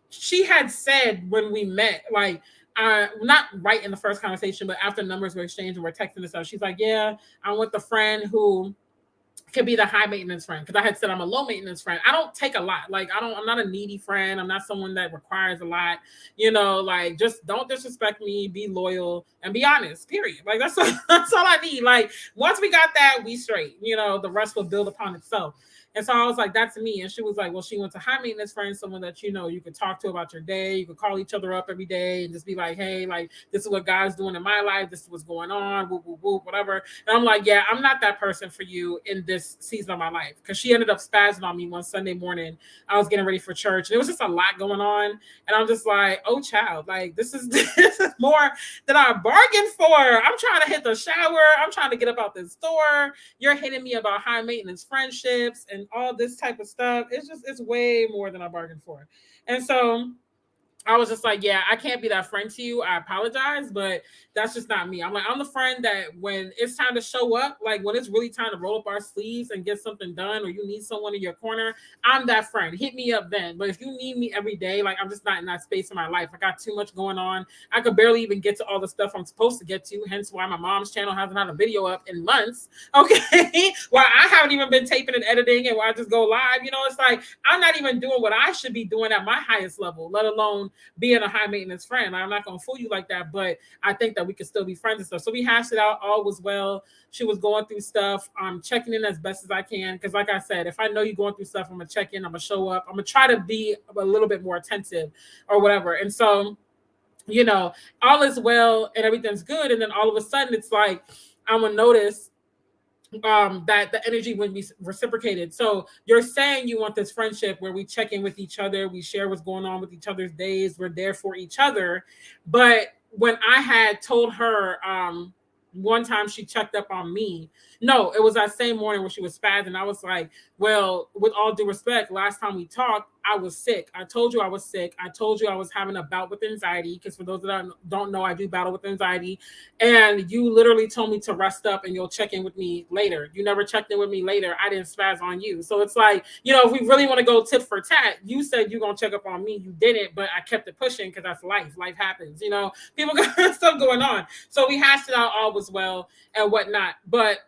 She had said when we met, like, not right in the first conversation, but after numbers were exchanged and we're texting and stuff, she's like, yeah, I'm with a friend who could be the high maintenance friend. Because I had said I'm a low maintenance friend. I don't take a lot. Like, I'm not a needy friend. I'm not someone that requires a lot. Like, just don't disrespect me, be loyal, and be honest, period. Like, that's all I need. Like, once we got that, we straight. The rest will build upon itself. And so I was like, that's me. And she was like, well, she wants a high maintenance friend, someone that, you could talk to about your day. You could call each other up every day and just be like, hey, like, this is what God's doing in my life. This is what's going on, whoop, whoop, whoop, whatever. And I'm like, yeah, I'm not that person for you in this season of my life. Because she ended up spazzing on me one Sunday morning. I was getting ready for church. And it was just a lot going on. And I'm just like, oh, child, like, this is more than I bargained for. I'm trying to hit the shower. I'm trying to get up out this door. You're hitting me about high maintenance friendships and all this type of stuff. It's way more than I bargained for. And so I was just like, yeah, I can't be that friend to you. I apologize, but that's just not me. I'm the friend that when it's time to show up, like when it's really time to roll up our sleeves and get something done, or you need someone in your corner, I'm that friend. Hit me up then. But if you need me every day, like, I'm just not in that space in my life. I got too much going on. I could barely even get to all the stuff I'm supposed to get to. Hence why my mom's channel hasn't had a video up in months. Okay. Why I haven't even been taping and editing, and why I just go live. It's like, I'm not even doing what I should be doing at my highest level, let alone being a high maintenance friend. Like, I'm not going to fool you like that, but I think that we could still be friends and stuff. So we hashed it out. All was well. She was going through stuff. I'm checking in as best as I can. Cause like I said, if I know you're going through stuff, I'm going to check in. I'm going to show up. I'm going to try to be a little bit more attentive or whatever. And so, all is well and everything's good. And then all of a sudden it's like, I'm going to notice that the energy wouldn't be reciprocated. So you're saying you want this friendship where we check in with each other, we share what's going on with each other's days, we're there for each other. But when I had told her one time she checked up on me, no, it was that same morning where she was spazzing. I was like, well, with all due respect, last time we talked, I was sick. I told you I was sick. I told you I was having a bout with anxiety, because for those that don't know, I do battle with anxiety. And you literally told me to rest up and you'll check in with me later. You never checked in with me later. I didn't spaz on you. So it's like, if we really want to go tit for tat, you said you're going to check up on me. You didn't, but I kept it pushing because that's life. Life happens. People got stuff going on. So we hashed it out, all was well and whatnot. But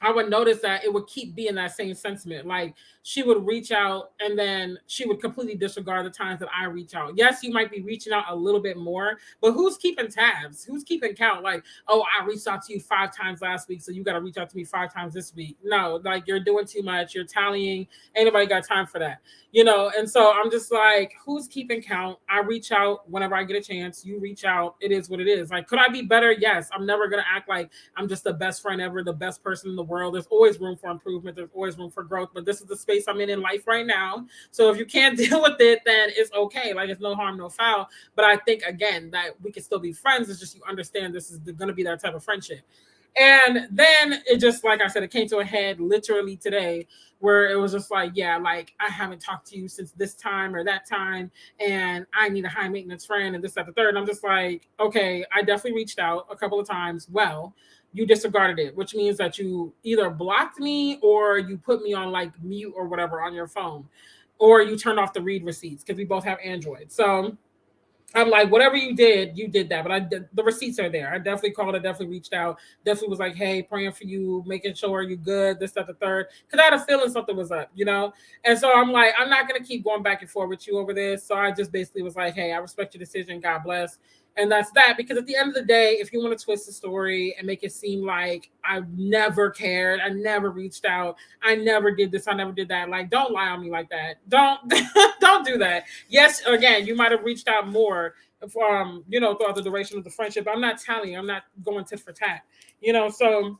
I would notice that it would keep being that same sentiment. Like, she would reach out and then she would completely disregard the times that I reach out. Yes, you might be reaching out a little bit more, but who's keeping tabs? Who's keeping count? Like, oh, I reached out to you 5 times last week, so you got to reach out to me 5 times this week. No, like, you're doing too much. You're tallying. Ain't nobody got time for that, you know? And so I'm just like, who's keeping count? I reach out whenever I get a chance. You reach out. It is what it is. Like, could I be better? Yes. I'm never going to act like I'm just the best friend ever, the best person in the world. There's always room for improvement. There's always room for growth, but this is the space I'm in life right now. So if you can't deal with it, then it's okay. Like, it's no harm, no foul. But I think, again, that we can still be friends. It's just you understand this is going to be that type of friendship. And then it just, like I said, it came to a head literally today, where it was just like, yeah, like, I haven't talked to you since this time or that time, and I need a high maintenance friend and this, that, the third. And I'm just like, okay, I definitely reached out a couple of times. Well, you disregarded it, which means that you either blocked me or you put me on like mute or whatever on your phone, or you turned off the read receipts, because we both have Android. So I'm like, whatever you did that. But the receipts are there. I definitely called. I definitely reached out. Definitely was like, hey, praying for you, making sure you're good, this, that, the third. Because I had a feeling something was up, you know? And so I'm like, I'm not going to keep going back and forth with you over this. So I just basically was like, hey, I respect your decision. God bless. And that's that. Because at the end of the day, if you want to twist the story and make it seem like I never cared, I never reached out, I never did this, I never did that, like, don't lie on me like that. Don't do that. Yes, again, you might have reached out more you know, throughout the duration of the friendship. I'm not telling you, I'm not going tit for tat, you know. So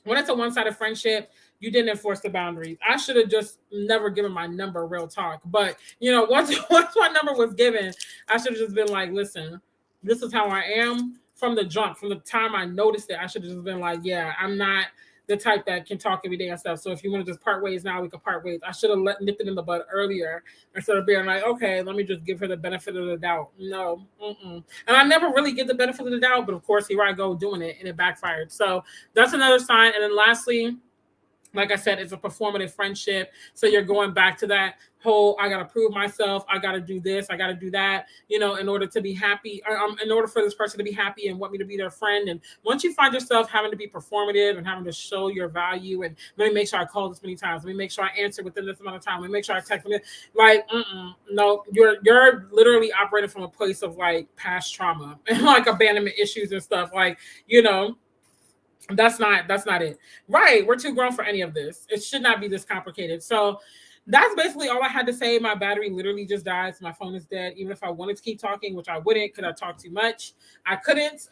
when it's a one-sided friendship, you didn't enforce the boundaries. I should have just never given my number, real talk. But, you know, once my number was given, I should have just been like, listen, this is how I am from the jump. From the time I noticed it, I should have just been like, yeah, I'm not the type that can talk every day and stuff. So if you want to just part ways now, we can part ways. I should have nipped it in the bud earlier instead of being like, okay, let me just give her the benefit of the doubt. No. And I never really give the benefit of the doubt, but of course, here I go doing it, and it backfired. So that's another sign. And then lastly, like I said, it's a performative friendship. So you're going back to that whole, I got to prove myself. I got to do this. I got to do that, you know, in order to be happy, in order for this person to be happy and want me to be their friend. And once you find yourself having to be performative and having to show your value, and let me make sure I call this many times, let me make sure I answer within this amount of time, let me make sure I text them, like, no, you're literally operating from a place of like past trauma and like abandonment issues and stuff, like, you know. That's not it. Right. We're too grown for any of this. It should not be this complicated. So that's basically all I had to say. My battery literally just died. So my phone is dead. Even if I wanted to keep talking, which I wouldn't, because I talk too much. I couldn't.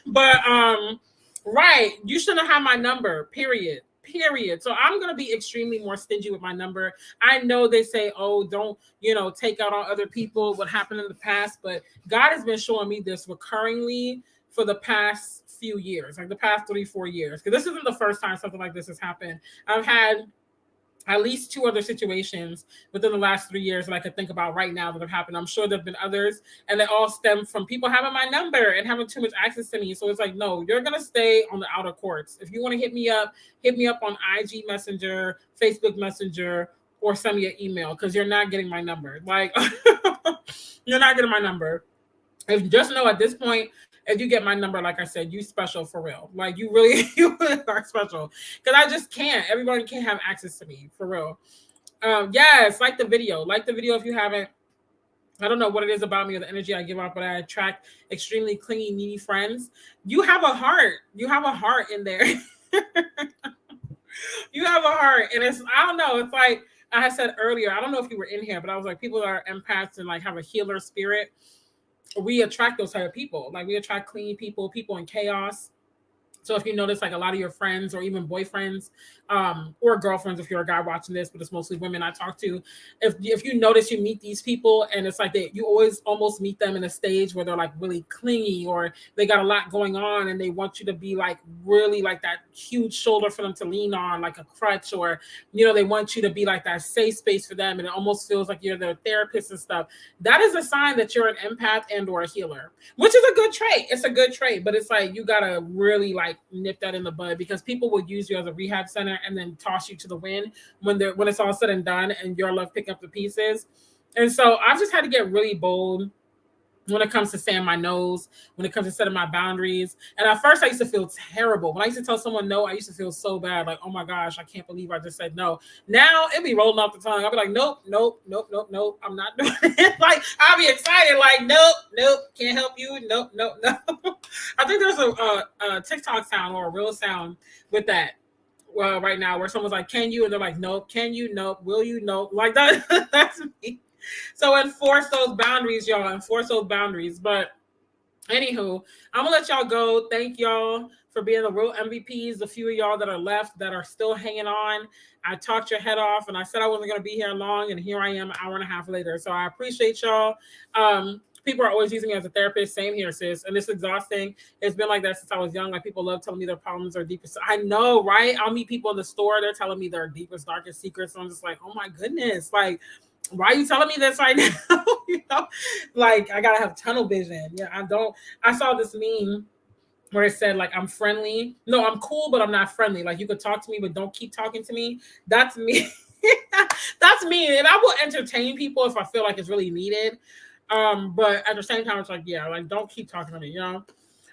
But right. You shouldn't have my number, period. So I'm going to be extremely more stingy with my number. I know they say, oh, don't, you know, take out on other people what happened in the past. But God has been showing me this recurringly for the past few years, like the past 3-4 years. Because this isn't the first time something like this has happened. I've had at least 2 other situations within the last 3 years that I could think about right now that have happened. I'm sure there have been others, and they all stem from people having my number and having too much access to me. So it's like, no, you're going to stay on the outer courts. If you want to hit me up on IG Messenger, Facebook Messenger, or send me an email, because you're not getting my number. Like, you're not getting my number. If just know at this point, if you get my number, like I said, you special for real. Like, you really are special. Because I just can't. Everybody can't have access to me, for real. Yes, like the video. Like the video if you haven't. I don't know what it is about me or the energy I give off, but I attract extremely clingy, needy friends. You have a heart. You have a heart in there. You have a heart. And it's, I don't know, it's like I had said earlier, I don't know if you were in here, but I was like, people that are empaths and like have a healer spirit, we attract those type of people. Like, we attract clean people in chaos. So if you notice, like, a lot of your friends or even boyfriends or girlfriends, if you're a guy watching this, but it's mostly women I talk to, if you notice, you meet these people and it's like you always almost meet them in a stage where they're like really clingy, or they got a lot going on and they want you to be like really like that huge shoulder for them to lean on, like a crutch, or, you know, they want you to be like that safe space for them, and it almost feels like you're their therapist and stuff. That is a sign that you're an empath and or a healer, which is a good trait. It's a good trait, but it's like you gotta really like nip that in the bud, because people will use you as a rehab center and then toss you to the wind when it's all said and done and you're left picking up the pieces. And so I've just had to get really bold when it comes to saying my no's, when it comes to setting my boundaries. And at first I used to feel terrible. When I used to tell someone no, I used to feel so bad. Like, oh my gosh, I can't believe I just said no. Now it'd be rolling off the tongue. I'll be like, nope, nope, nope, nope, nope. I'm not doing it. Like, I'll be excited. Like, nope, nope, can't help you. Nope, nope, nope. I think there's a TikTok sound or a real sound with that. Well, right now where someone's like, can you? And they're like, nope, can you? Nope, will you? Nope. Like that. That's me. So enforce those boundaries, y'all. Enforce those boundaries. But anywho, I'm gonna let y'all go. Thank y'all for being the real MVPs. The few of y'all that are left that are still hanging on. I talked your head off, and I said I wasn't gonna be here long, and here I am, an hour and a half later. So I appreciate y'all. People are always using me as a therapist. Same here, sis. And it's exhausting. It's been like that since I was young. Like, people love telling me their problems are deepest. I know, right? I'll meet people in the store. They're telling me their deepest, darkest secrets. So I'm just like, oh my goodness. Like, why are you telling me this right now? You know, like, I gotta have tunnel vision. Yeah, I saw this meme where it said, like, I'm friendly. No, I'm cool, but I'm not friendly. Like, you could talk to me, but don't keep talking to me. That's me. That's me. And I will entertain people if I feel like it's really needed. But at the same time, it's like, yeah, like, don't keep talking to me, you know?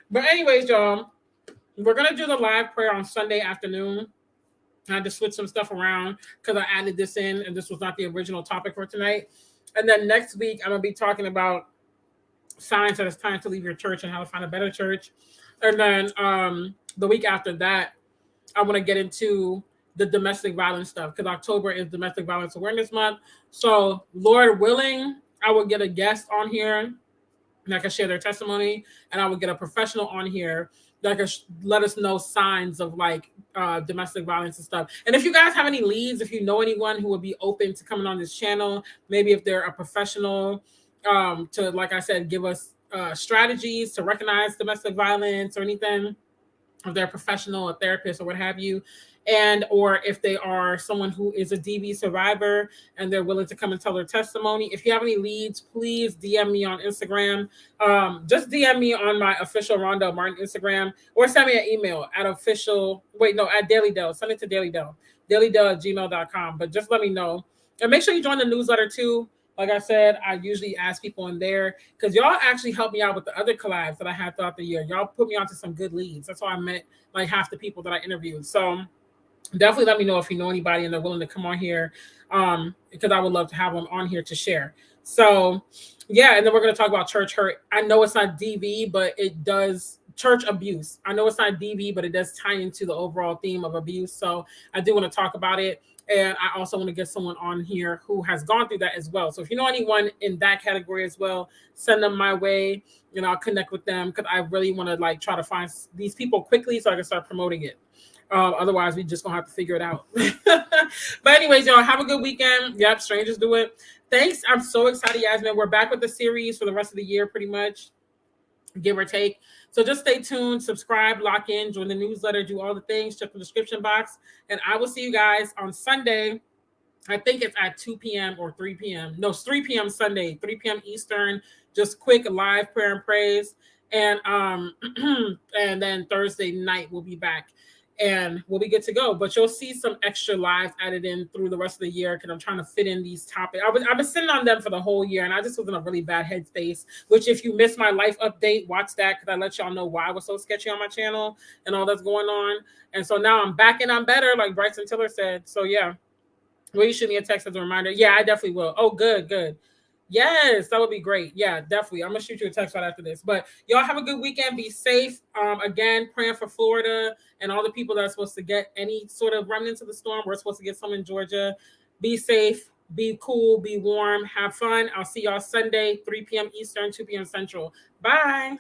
But anyways, y'all, we're going to do the live prayer on Sunday afternoon. I had to switch some stuff around because I added this in, and this was not the original topic for tonight. And then next week, I'm going to be talking about signs that it's time to leave your church and how to find a better church. And then the week after that, I want to get into the domestic violence stuff because October is Domestic Violence Awareness Month. So, Lord willing, I will get a guest on here that can share their testimony, and I will get a professional on here that can let us know signs of, like, domestic violence and stuff. And if you guys have any leads, if you know anyone who would be open to coming on this channel, maybe if they're a professional, to, like I said, give us strategies to recognize domestic violence or anything, if they're a professional, a therapist, or what have you, and or if they are someone who is a DV survivor and they're willing to come and tell their testimony. If you have any leads, please DM me on Instagram. Just DM me on my official Rondelle Martin Instagram, or send me an email at Daily Dell. Send it to Daily Dell, dailydell@gmail.com. But just let me know. And make sure you join the newsletter too. Like I said, I usually ask people in there because y'all actually helped me out with the other collabs that I had throughout the year. Y'all put me onto some good leads. That's how I met like half the people that I interviewed. So definitely let me know if you know anybody and they're willing to come on here, because I would love to have them on here to share. So yeah, and then we're going to talk about church hurt. I know it's not DV, but it does church abuse. I know it's not DV, but it does tie into the overall theme of abuse. So I do want to talk about it. And I also want to get someone on here who has gone through that as well. So if you know anyone in that category as well, send them my way, and I'll connect with them because I really want to, like, try to find these people quickly so I can start promoting it. Otherwise, we just gonna have to figure it out. But anyways, y'all, have a good weekend. Yep, strangers do it. Thanks. I'm so excited, Yasmin. We're back with the series for the rest of the year, pretty much, give or take. So just stay tuned, subscribe, lock in, join the newsletter, do all the things, check the description box. And I will see you guys on Sunday. I think it's at 2 p.m. or 3 p.m. No, it's 3 p.m. Sunday, 3 p.m. Eastern. Just quick live prayer and praise. And and then Thursday night we'll be back and we'll be good to go. But you'll see some extra lives added in through the rest of the year because I'm trying to fit in these topics. I've been sitting on them for the whole year, and I just was in a really bad headspace, which if you missed my life update, watch that because I let y'all know why I was so sketchy on my channel and all that's going on. And so now I'm back and I'm better, like Bryson Tiller said. So yeah, will you shoot me a text as a reminder? Yeah, I definitely will. Oh, good. Yes, that would be great. Yeah, definitely. I'm going to shoot you a text right after this. But y'all have a good weekend. Be safe. Again, praying for Florida and all the people that are supposed to get any sort of remnants of the storm. We're supposed to get some in Georgia. Be safe. Be cool. Be warm. Have fun. I'll see y'all Sunday, 3 p.m. Eastern, 2 p.m. Central. Bye.